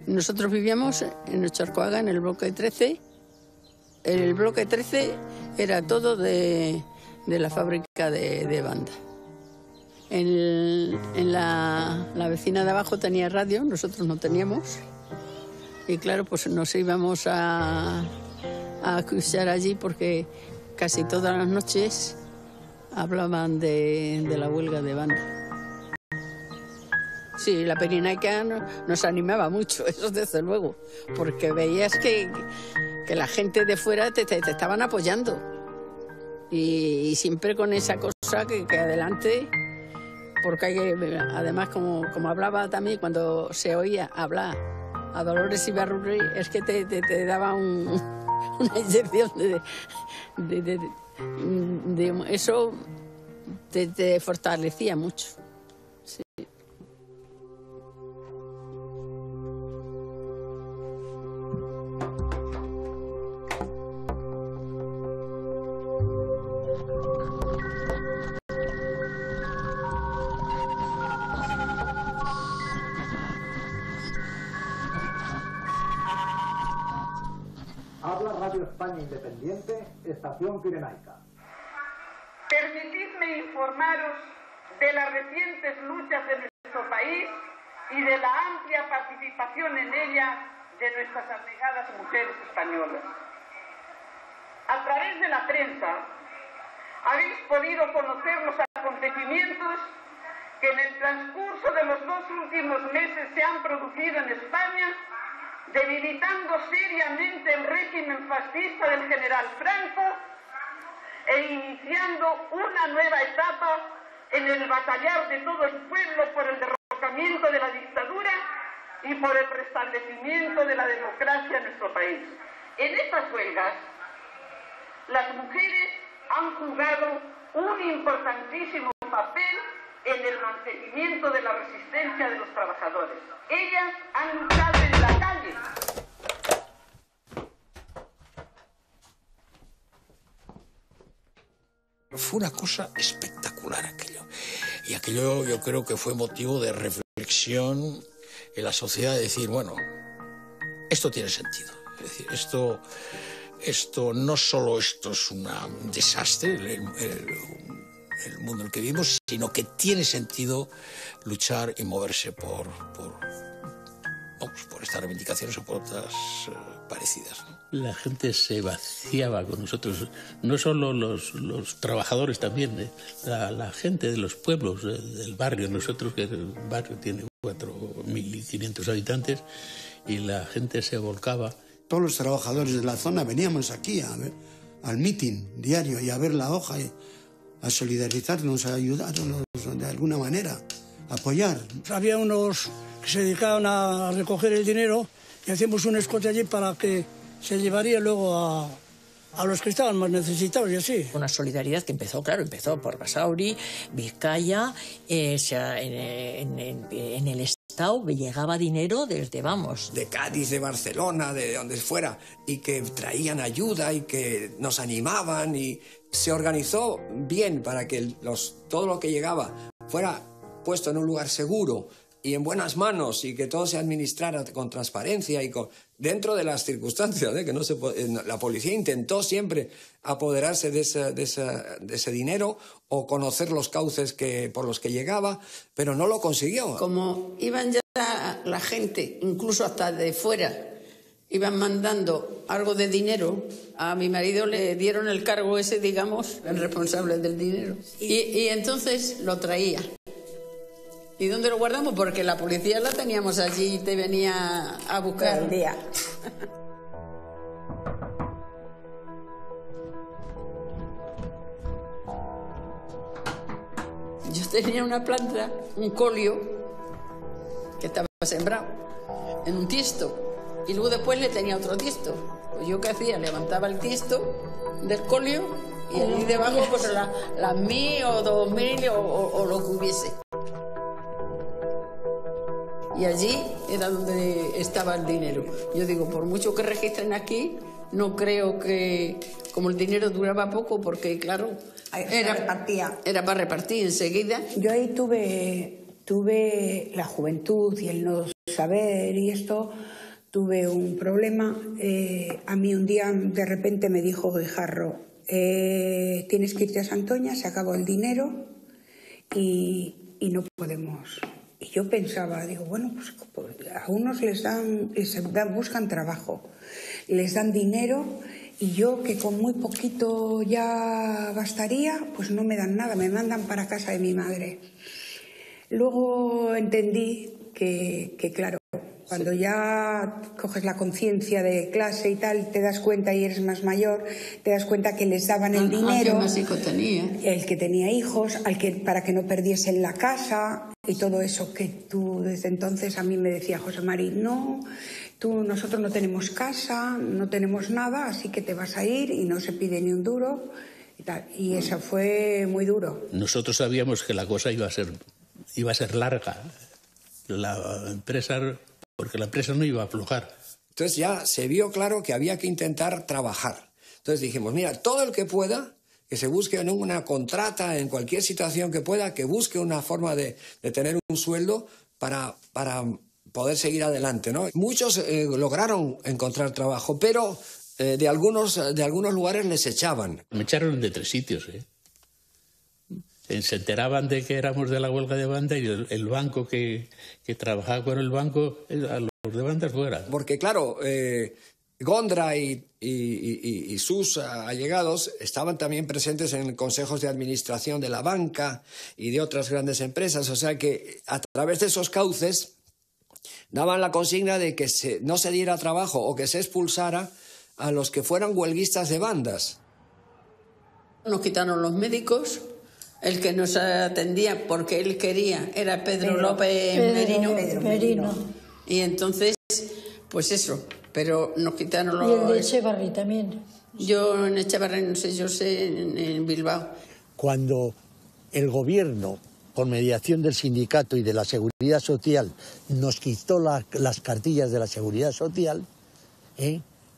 Nosotros vivíamos en Ocharcoaga, en el bloque 13, El bloque 13 era todo de la fábrica de banda. En la vecina de abajo tenía radio, nosotros no teníamos. Y claro, pues nos íbamos a escuchar allí porque casi todas las noches hablaban de la huelga de banda. Sí, la Pirinaica nos animaba mucho, eso desde luego, porque veías que la gente de fuera te estaban apoyando. Y siempre con esa cosa que adelante, porque además, como hablaba también, cuando se oía hablar a Dolores Ibarruri, es que te daba una inyección de eso, te fortalecía mucho. Sí. Habla Radio España Independiente, Estación Pirenaica. Permitidme informaros de las recientes luchas de nuestro país y de la amplia participación en ella de nuestras abnegadas mujeres españolas. A través de la prensa habéis podido conocer los acontecimientos que en el transcurso de los 2 últimos meses se han producido en España, debilitando seriamente el régimen fascista del general Franco e iniciando una nueva etapa en el batallar de todo el pueblo por el derrocamiento de la dictadura y por el restablecimiento de la democracia en nuestro país. En estas huelgas, las mujeres han jugado un importantísimo papel en el mantenimiento de la resistencia de los trabajadores. Ellas han luchado en la calle. Fue una cosa espectacular aquello. Y aquello yo creo que fue motivo de reflexión en la sociedad, de decir, bueno, esto tiene sentido. Es decir, esto no solo esto es un desastre, el mundo en el que vivimos, sino que tiene sentido luchar y moverse por estas reivindicaciones o por otras parecidas, ¿no? La gente se vaciaba con nosotros, no solo los trabajadores también, la gente de los pueblos, del barrio. Nosotros, que el barrio tiene 4.500 habitantes, y la gente se volcaba. Todos los trabajadores de la zona veníamos aquí al mitin diario y a ver la hoja, a solidarizarnos, a ayudarnos de alguna manera, a apoyar. Había unos que se dedicaban a recoger el dinero y hacíamos un escote allí para que se llevaría luego a los que estaban más necesitados y así. Una solidaridad que empezó por Basauri, Vizcaya, en el Estado llegaba dinero desde, de Cádiz, de Barcelona, de donde fuera, y que traían ayuda y que nos animaban, y se organizó bien para que todo lo que llegaba fuera puesto en un lugar seguro y en buenas manos, y que todo se administrara con transparencia y dentro de las circunstancias, que no la policía intentó siempre apoderarse de ese dinero o conocer los cauces por los que llegaba, pero no lo consiguió. Como iban ya la gente, incluso hasta de fuera, iban mandando algo de dinero, a mi marido le dieron el cargo ese, digamos, el responsable del dinero. Y entonces lo traía. ¿Y dónde lo guardamos? Porque la policía la teníamos allí y te venía a buscar el día. Yo tenía una planta, un colio, que estaba sembrado en un tiesto. Y luego después le tenía otro tiesto. Pues yo, ¿qué hacía? Levantaba el tiesto del colio y allí debajo pues las 1.000 o 2.000 o lo que hubiese. Y allí era donde estaba el dinero. Yo digo, por mucho que registren aquí, no creo que... Como el dinero duraba poco, porque claro, era para repartir enseguida. Yo ahí tuve la juventud y el no saber y esto, tuve un problema. A mí un día de repente me dijo Guijarro, tienes que irte a Santoña, se acabó el dinero y no podemos. Y yo pensaba, digo, bueno, pues a unos buscan trabajo, les dan dinero y yo, que con muy poquito ya bastaría, pues no me dan nada, me mandan para casa de mi madre. Luego entendí que claro, cuando ya coges la conciencia de clase y tal, te das cuenta y eres más mayor, te das cuenta que les daban el dinero, más hijos tenía. El que tenía hijos, para que no perdiesen la casa y todo eso que tú desde entonces a mí me decía José Mari, no, nosotros no tenemos casa, no tenemos nada, así que te vas a ir y no se pide ni un duro y tal. Y eso fue muy duro. Nosotros sabíamos que la cosa iba a ser larga, porque la empresa no iba a aflojar. Entonces ya se vio claro que había que intentar trabajar. Entonces dijimos, mira, todo el que pueda, que se busque en una contrata, en cualquier situación que pueda, que busque una forma de tener un sueldo para poder seguir adelante, ¿no? Muchos lograron encontrar trabajo, pero de algunos lugares les echaban. Me echaron de 3 sitios, ¿eh? Se enteraban de que éramos de la huelga de banda y el banco que trabajaba con el banco, a los de bandas fuera. Porque claro, Gondra y sus allegados estaban también presentes en consejos de administración de la banca y de otras grandes empresas, o sea que a través de esos cauces daban la consigna de que no se diera trabajo o que se expulsara a los que fueran huelguistas de bandas. Nos quitaron los médicos. El que nos atendía porque él quería era Pedro López Merino. Y entonces, pues eso, pero nos quitaron los... Y el de Echevarri también. Yo en Echevarri no sé, yo sé en Bilbao. Cuando el gobierno, por mediación del sindicato y de la Seguridad Social, nos quitó las cartillas de la Seguridad Social,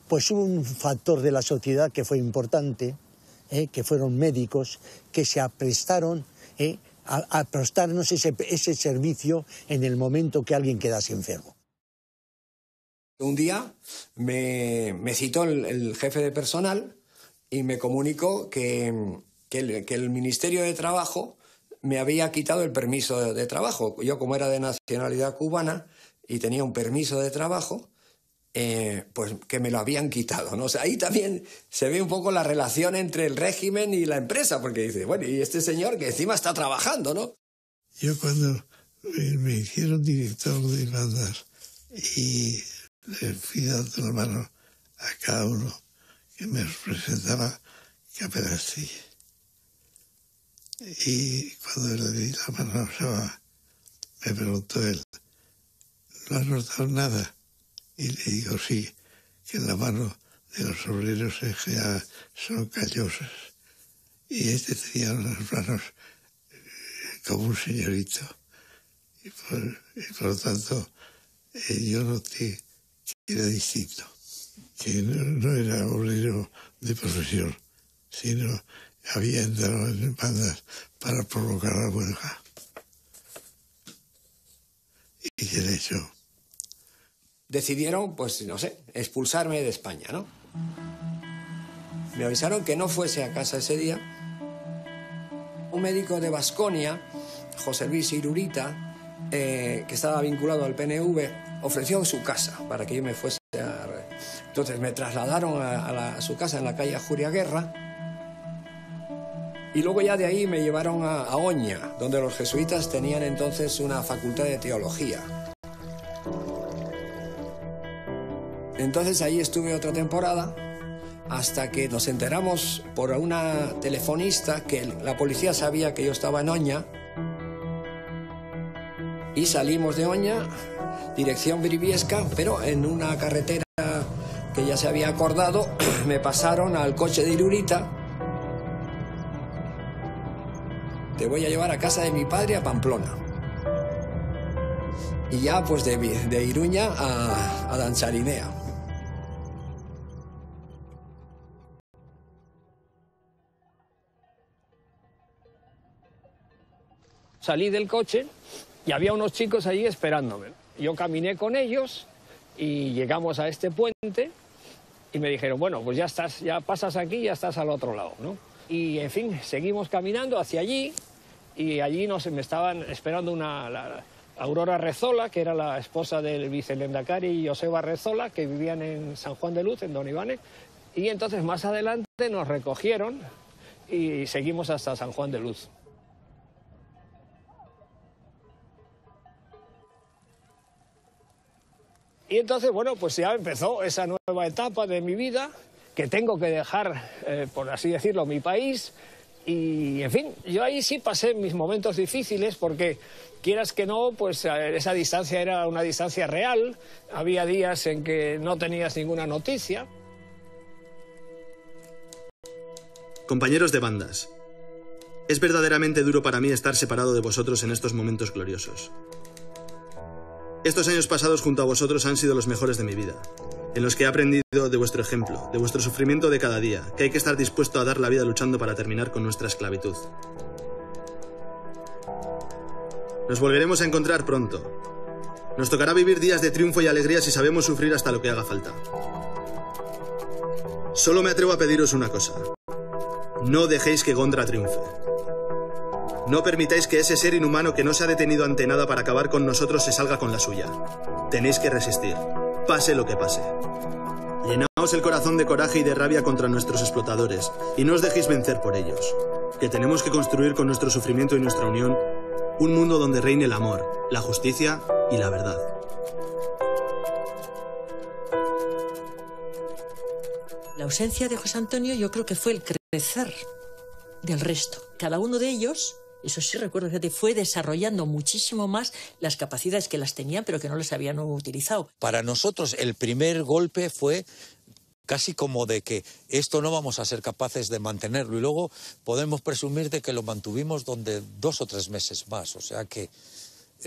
pues hubo un factor de la sociedad que fue importante, que fueron médicos, que se aprestaron a prestarnos ese servicio en el momento que alguien quedase enfermo. Un día me citó el jefe de personal y me comunicó que el Ministerio de Trabajo me había quitado el permiso de trabajo. Yo, como era de nacionalidad cubana y tenía un permiso de trabajo, pues que me lo habían quitado, ¿no? O sea, ahí también se ve un poco la relación entre el régimen y la empresa, porque dice, bueno, y este señor que encima está trabajando, ¿no? Yo cuando me hicieron director de bandas y le fui dando la mano a cada uno que me presentaba Capelastilla. Y cuando le di la mano a Saba, me preguntó él, ¿no has notado nada? Y le digo, sí, que en la mano de los obreros son callosas. Y este tenía unas manos como un señorito. Y por lo tanto, yo noté que era distinto, que no era obrero de profesión, sino había entrado en bandas para provocar la huelga. Y de hecho... Decidieron, pues, no sé, expulsarme de España, ¿no? Me avisaron que no fuese a casa ese día. Un médico de Baskonia, José Luis Irurita, que estaba vinculado al PNV, ofreció su casa para que yo me fuese a... Entonces me trasladaron a su casa en la calle Ajuriaguerra y luego ya de ahí me llevaron a Oña, donde los jesuitas tenían entonces una facultad de teología. Entonces ahí estuve otra temporada hasta que nos enteramos por una telefonista que la policía sabía que yo estaba en Oña y salimos de Oña, dirección Briviesca, pero en una carretera que ya se había acordado me pasaron al coche de Irurita. Te voy a llevar a casa de mi padre a Pamplona. Y ya pues de Iruña a Dancharinea. Salí del coche y había unos chicos allí esperándome. Yo caminé con ellos y llegamos a este puente y me dijeron, bueno, pues ya estás, ya pasas aquí y ya estás al otro lado, ¿no? Y, en fin, seguimos caminando hacia allí y allí me estaban esperando la Aurora Rezola, que era la esposa del vicelendakari Joseba Rezola, que vivían en San Juan de Luz, en Don Ivane, y entonces más adelante nos recogieron y seguimos hasta San Juan de Luz. Y entonces, bueno, pues ya empezó esa nueva etapa de mi vida, que tengo que dejar, por así decirlo, mi país. Y, en fin, yo ahí sí pasé mis momentos difíciles porque, quieras que no, pues esa distancia era una distancia real. Había días en que no tenías ninguna noticia. Compañeros de bandas, es verdaderamente duro para mí estar separado de vosotros en estos momentos gloriosos. Estos años pasados junto a vosotros han sido los mejores de mi vida, en los que he aprendido de vuestro ejemplo, de vuestro sufrimiento de cada día, que hay que estar dispuesto a dar la vida luchando para terminar con nuestra esclavitud. Nos volveremos a encontrar pronto. Nos tocará vivir días de triunfo y alegría si sabemos sufrir hasta lo que haga falta. Solo me atrevo a pediros una cosa. No dejéis que Gondra triunfe. No permitáis que ese ser inhumano que no se ha detenido ante nada para acabar con nosotros se salga con la suya. Tenéis que resistir, pase lo que pase. Llenaos el corazón de coraje y de rabia contra nuestros explotadores y no os dejéis vencer por ellos. Que tenemos que construir con nuestro sufrimiento y nuestra unión un mundo donde reine el amor, la justicia y la verdad. La ausencia de José Antonio yo creo que fue el crecer del resto. Cada uno de ellos, eso sí recuerdo, fue desarrollando muchísimo más las capacidades que las tenían pero que no las habían utilizado. Para nosotros el primer golpe fue casi como de que esto no vamos a ser capaces de mantenerlo y luego podemos presumir de que lo mantuvimos 2 o 3 meses más. O sea que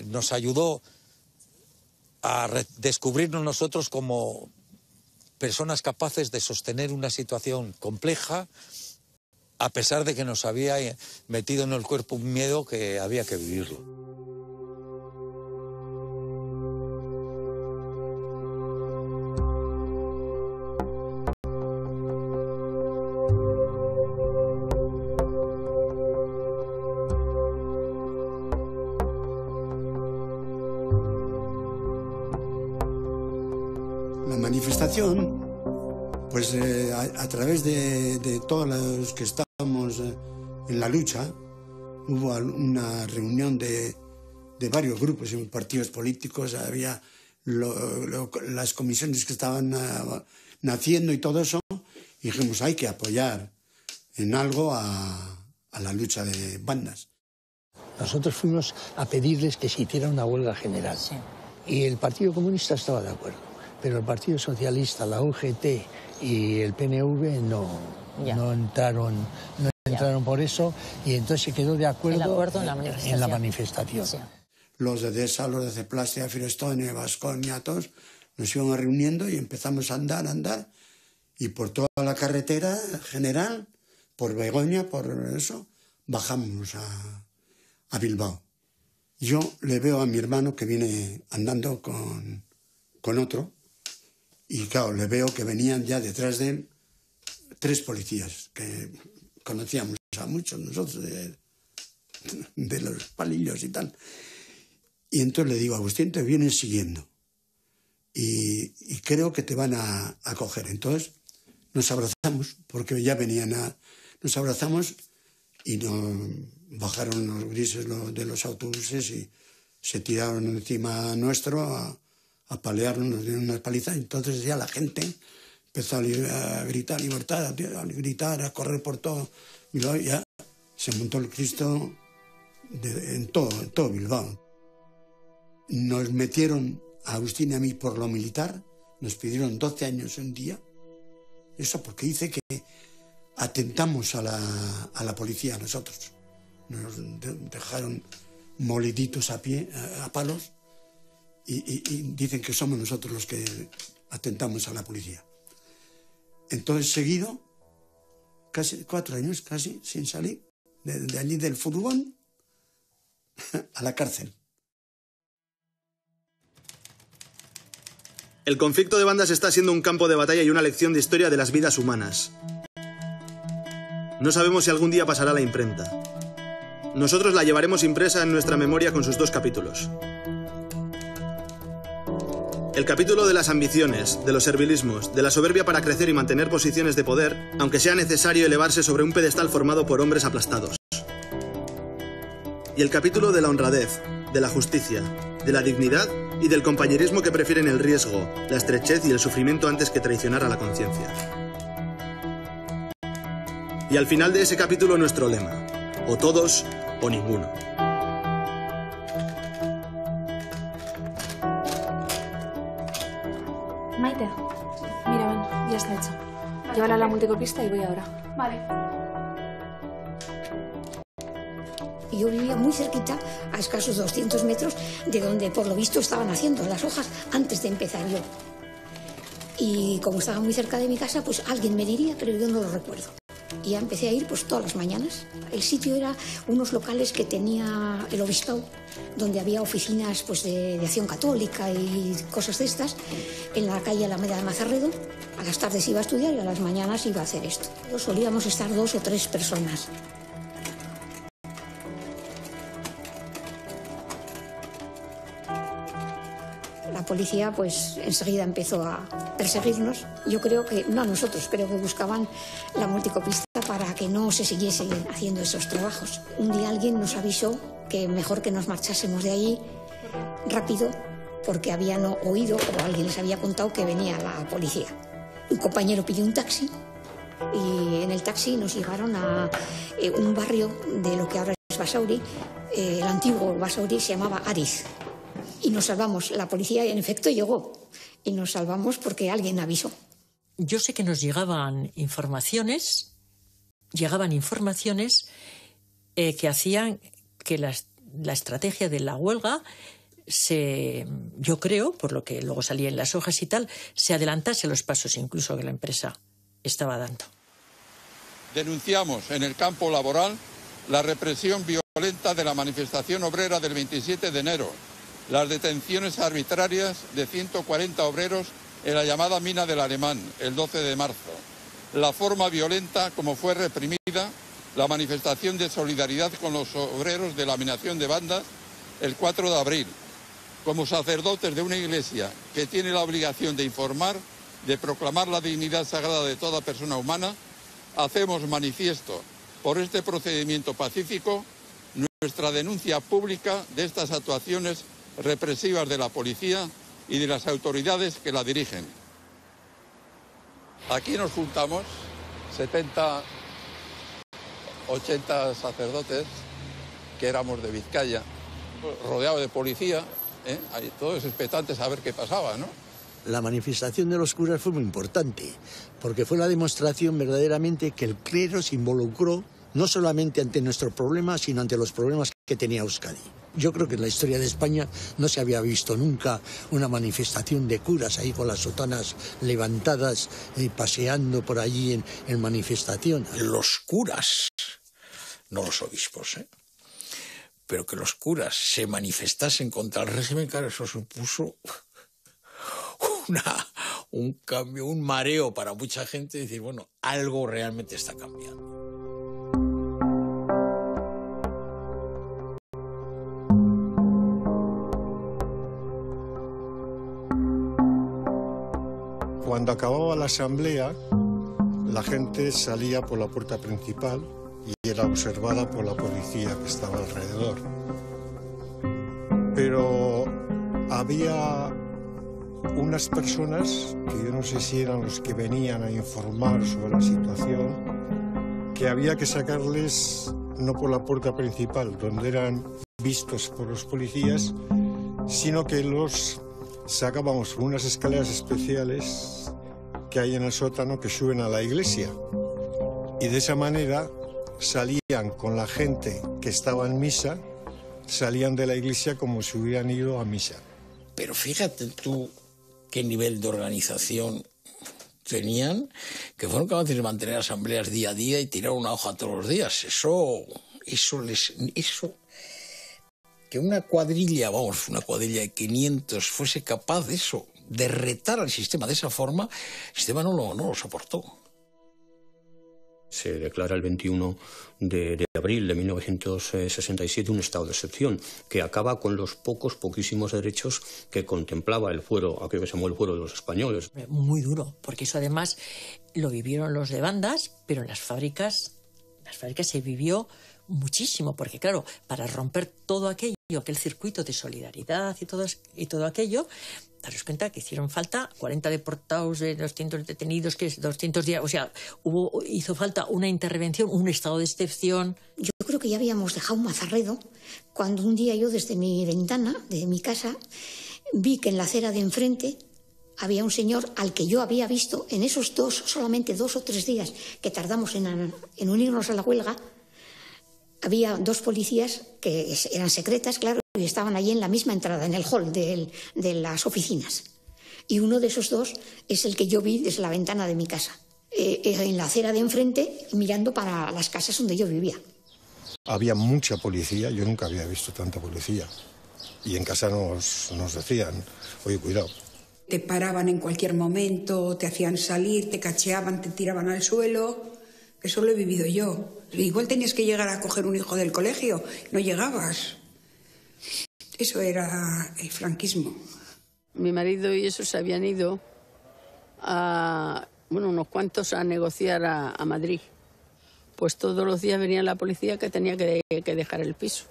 nos ayudó a descubrirnos nosotros como personas capaces de sostener una situación compleja a pesar de que nos había metido en el cuerpo un miedo que había que vivirlo. La manifestación, pues a través de todos los que estábamos en la lucha, hubo una reunión de varios grupos y partidos políticos, había las comisiones que estaban naciendo y todo eso, y dijimos hay que apoyar en algo a la lucha de bandas. Nosotros fuimos a pedirles que se hiciera una huelga general. Sí. Y el Partido Comunista estaba de acuerdo, pero el Partido Socialista, la UGT y el PNV no entraron por eso, y entonces se quedó de acuerdo en la manifestación. Sí. Los de DESA, los de Ceplastia, Firestone, Baskonia, todos nos íbamos reuniendo y empezamos a andar, y por toda la carretera general, por Begoña, por eso, bajamos a Bilbao. Yo le veo a mi hermano que viene andando con otro, y claro, le veo que venían ya detrás de él 3 policías, que conocíamos a muchos nosotros de los palillos y tal. Y entonces le digo, Agustín, te vienen siguiendo y creo que te van a coger. Entonces nos abrazamos, porque ya nos abrazamos y nos bajaron los grises de los autobuses y se tiraron encima nuestro a palearnos, nos dieron unas palizas. Entonces ya la gente empezó a gritar libertad, a gritar, a correr por todo. Y luego ya se montó el Cristo en todo Bilbao. Nos metieron a Agustín y a mí por lo militar, nos pidieron 12 años un día. Eso porque dice que atentamos a la policía nosotros. Nos dejaron moliditos a pie, a palos, y dicen que somos nosotros los que atentamos a la policía. Entonces, seguido, casi 4 años, casi, sin salir, de allí del furgón a la cárcel. El conflicto de bandas está siendo un campo de batalla y una lección de historia de las vidas humanas. No sabemos si algún día pasará a la imprenta. Nosotros la llevaremos impresa en nuestra memoria con sus 2 capítulos. El capítulo de las ambiciones, de los servilismos, de la soberbia para crecer y mantener posiciones de poder, aunque sea necesario elevarse sobre un pedestal formado por hombres aplastados. Y el capítulo de la honradez, de la justicia, de la dignidad y del compañerismo que prefieren el riesgo, la estrechez y el sufrimiento antes que traicionar a la conciencia. Y al final de ese capítulo nuestro lema: o todos o ninguno. Maite, mira, ven, ya está hecho. Llévala a la multicopista y voy ahora. Vale. Yo vivía muy cerquita, a escasos 200 metros, de donde por lo visto estaban haciendo las hojas antes de empezar yo. Y como estaba muy cerca de mi casa, pues alguien me diría, pero yo no lo recuerdo. Y ya empecé a ir pues todas las mañanas. El sitio era unos locales que tenía el obispado, donde había oficinas pues de acción católica y cosas de estas, en la calle Alameda de Mazarredo. A las tardes iba a estudiar y a las mañanas iba a hacer esto. Solíamos estar 2 o 3 personas. La policía pues enseguida empezó a perseguirnos. Yo creo que, no a nosotros, creo que buscaban la multicopista para que no se siguiesen haciendo esos trabajos. Un día alguien nos avisó que mejor que nos marchásemos de allí rápido porque habían oído, o alguien les había contado, que venía la policía. Un compañero pidió un taxi y en el taxi nos llevaron a un barrio de lo que ahora es Basauri. El antiguo Basauri se llamaba Ariz. Y nos salvamos. La policía, en efecto, llegó. Y nos salvamos porque alguien avisó. Yo sé que nos llegaban informaciones que hacían que la estrategia de la huelga yo creo, por lo que luego salía en las hojas y tal, se adelantase a los pasos incluso que la empresa estaba dando. Denunciamos en el campo laboral la represión violenta de la manifestación obrera del 27 de enero, las detenciones arbitrarias de 140 obreros en la llamada mina del Alemán el 12 de marzo, la forma violenta como fue reprimida la manifestación de solidaridad con los obreros de laminación de bandas el 4 de abril. Como sacerdotes de una iglesia que tiene la obligación de informar, de proclamar la dignidad sagrada de toda persona humana, hacemos manifiesto por este procedimiento pacífico nuestra denuncia pública de estas actuaciones represivas de la policía y de las autoridades que la dirigen. Aquí nos juntamos 70, 80 sacerdotes que éramos de Vizcaya, rodeados de policía, todos expectantes a ver qué pasaba, ¿no? La manifestación de los curas fue muy importante, porque fue la demostración verdaderamente que el clero se involucró no solamente ante nuestro problema, sino ante los problemas que tenía Euskadi. Yo creo que en la historia de España no se había visto nunca una manifestación de curas ahí con las sotanas levantadas y paseando por allí en manifestación. Los curas, no los obispos, pero que los curas se manifestasen contra el régimen, claro, eso supuso un cambio, un mareo para mucha gente, decir, bueno, algo realmente está cambiando. Cuando acababa la asamblea, la gente salía por la puerta principal y era observada por la policía que estaba alrededor. Pero había unas personas, que yo no sé si eran los que venían a informar sobre la situación, que había que sacarles no por la puerta principal, donde eran vistos por los policías, sino que los sacábamos por unas escaleras especiales que hay en el sótano que suben a la iglesia. Y de esa manera salían con la gente que estaba en misa, salían de la iglesia como si hubieran ido a misa. Pero fíjate tú qué nivel de organización tenían, que fueron capaces de mantener asambleas día a día y tirar una hoja todos los días. Eso que una cuadrilla de 500 fuese capaz de eso, de retar al sistema de esa forma, el sistema no lo soportó. Se declara el 21 de abril de 1967 un estado de excepción que acaba con los poquísimos derechos que contemplaba el fuero, aquello que se llamó el fuero de los españoles. Muy duro, porque eso además lo vivieron los de bandas, pero en las fábricas se vivió muchísimo, porque claro, para romper todo aquello, aquel circuito de solidaridad y todo aquello, daros cuenta que hicieron falta 40 deportados, 200 detenidos, que es 200 días, o sea, hizo falta una intervención, un estado de excepción. Yo creo que ya habíamos dejado Mazarredo cuando un día yo desde mi ventana de mi casa vi que en la acera de enfrente había un señor al que yo había visto en esos solamente 2 o 3 días que tardamos en unirnos a la huelga. Había 2 policías que eran secretas, claro, y estaban allí en la misma entrada, en el hall de las oficinas. Y uno de esos 2 es el que yo vi desde la ventana de mi casa, en la acera de enfrente, mirando para las casas donde yo vivía. Había mucha policía, yo nunca había visto tanta policía. Y en casa nos decían, oye, cuidado. Te paraban en cualquier momento, te hacían salir, te cacheaban, te tiraban al suelo. Eso lo he vivido yo. Igual tenías que llegar a coger un hijo del colegio, no llegabas. Eso era el franquismo. Mi marido y esos se habían ido unos cuantos a negociar a Madrid. Pues todos los días venía la policía que tenía que dejar el piso.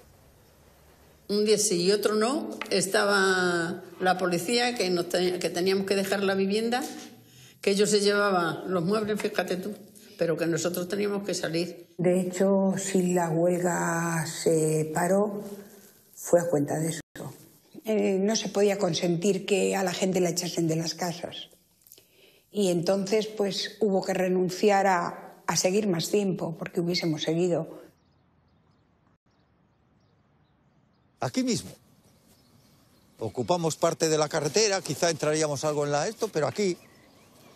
Un día sí y otro no, estaba la policía que teníamos que dejar la vivienda, que ellos se llevaban los muebles, fíjate tú, pero que nosotros teníamos que salir. De hecho, si la huelga se paró, fue a cuenta de eso. No se podía consentir que a la gente la echasen de las casas. Y entonces, pues, hubo que renunciar a seguir más tiempo, porque hubiésemos seguido. Aquí mismo. Ocupamos parte de la carretera, quizá entraríamos algo en pero aquí.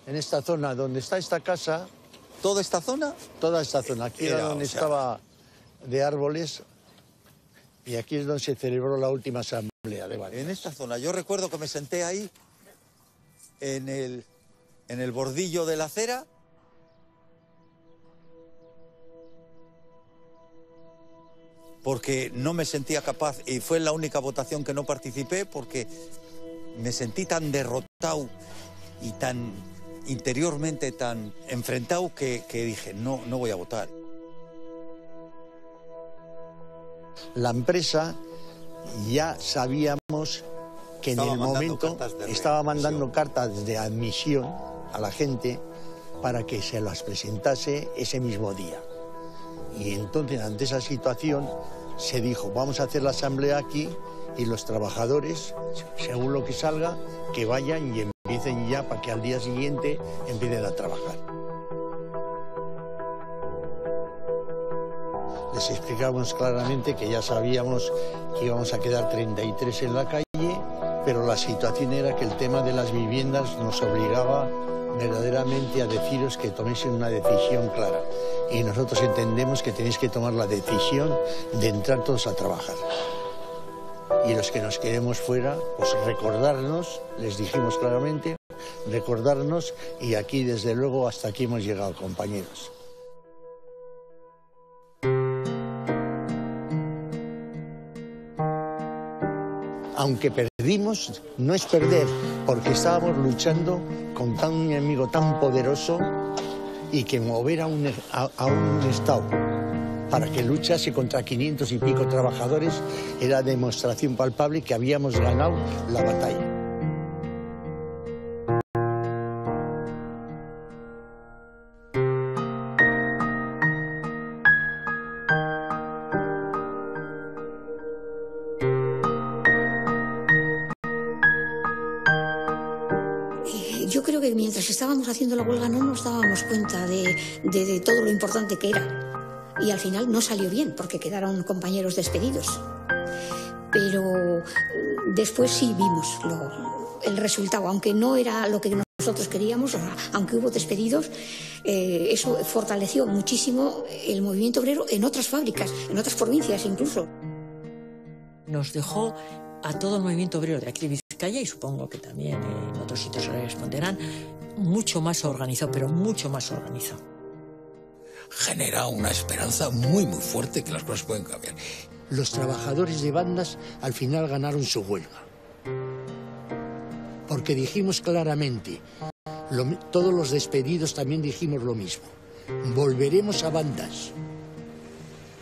En esta zona donde está esta casa. ¿Toda esta zona? Toda esta zona. Aquí era donde estaba de árboles y aquí es donde se celebró la última asamblea de Valencia. En esta zona. Yo recuerdo que me senté ahí, en el bordillo de la acera. Porque no me sentía capaz, y fue la única votación que no participé, porque me sentí tan derrotado y tan interiormente tan enfrentado que dije, no voy a votar. La empresa ya sabíamos que en el momento estaba mandando cartas de admisión a la gente para que se las presentase ese mismo día. Y entonces, ante esa situación, se dijo, vamos a hacer la asamblea aquí y los trabajadores, según lo que salga, que vayan y empiecen ya para que al día siguiente empiecen a trabajar. Les explicamos claramente que ya sabíamos que íbamos a quedar 33 en la calle, pero la situación era que el tema de las viviendas nos obligaba verdaderamente a deciros que toméis una decisión clara. Y nosotros entendemos que tenéis que tomar la decisión de entrar todos a trabajar. Y los que nos quedemos fuera, pues recordarnos, les dijimos claramente, recordarnos, y aquí desde luego hasta aquí hemos llegado, compañeros. Aunque perdimos, no es perder, porque estábamos luchando contra un enemigo tan poderoso y que mover a un Estado para que luchase contra 500 y pico trabajadores era demostración palpable que habíamos ganado la batalla. Yo creo que mientras estábamos haciendo la huelga no nos dábamos cuenta de todo lo importante que era. Y al final no salió bien, porque quedaron compañeros despedidos. Pero después sí vimos el resultado, aunque no era lo que nosotros queríamos, aunque hubo despedidos, eso fortaleció muchísimo el movimiento obrero en otras fábricas, en otras provincias incluso. Nos dejó a todo el movimiento obrero de aquí de Vizcaya, y supongo que también en otros sitios se responderán, mucho más organizado, pero mucho más organizado. Genera una esperanza muy, muy fuerte que las cosas pueden cambiar. Los trabajadores de bandas al final ganaron su huelga. Porque dijimos claramente, todos los despedidos también dijimos lo mismo. Volveremos a bandas,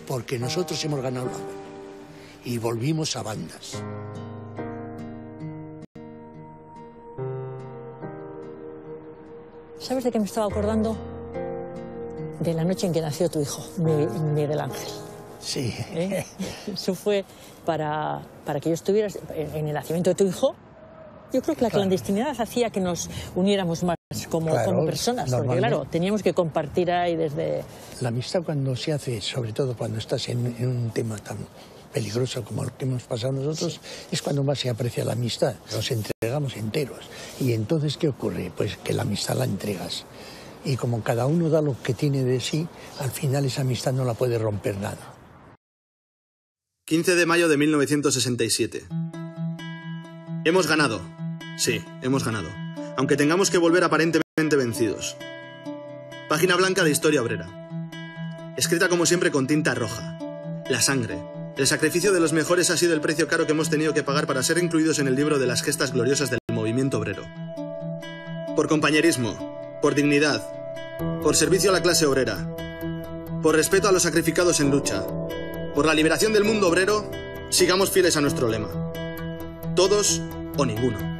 porque nosotros hemos ganado la huelga. Y volvimos a bandas. ¿Sabes de qué me estaba acordando? De la noche en que nació tu hijo, Miguel Ángel. Sí. Eso fue para que yo estuviera en el nacimiento de tu hijo. Yo creo que la clandestinidad hacía que nos uniéramos más como personas, porque claro, teníamos que compartir ahí desde... La amistad cuando se hace, sobre todo cuando estás en un tema tan peligroso como el que hemos pasado nosotros, es cuando más se aprecia la amistad. Nos entregamos enteros. Y entonces, ¿qué ocurre? Pues que la amistad la entregas. Y como cada uno da lo que tiene de sí, al final esa amistad no la puede romper nada. 15 de mayo de 1967. Hemos ganado. Sí, hemos ganado. Aunque tengamos que volver aparentemente vencidos. Página blanca de Historia Obrera. Escrita como siempre con tinta roja. La sangre. El sacrificio de los mejores ha sido el precio caro que hemos tenido que pagar para ser incluidos en el libro de las gestas gloriosas del movimiento obrero. Por compañerismo, por dignidad, por servicio a la clase obrera, por respeto a los sacrificados en lucha, por la liberación del mundo obrero, sigamos fieles a nuestro lema. Todos o ninguno.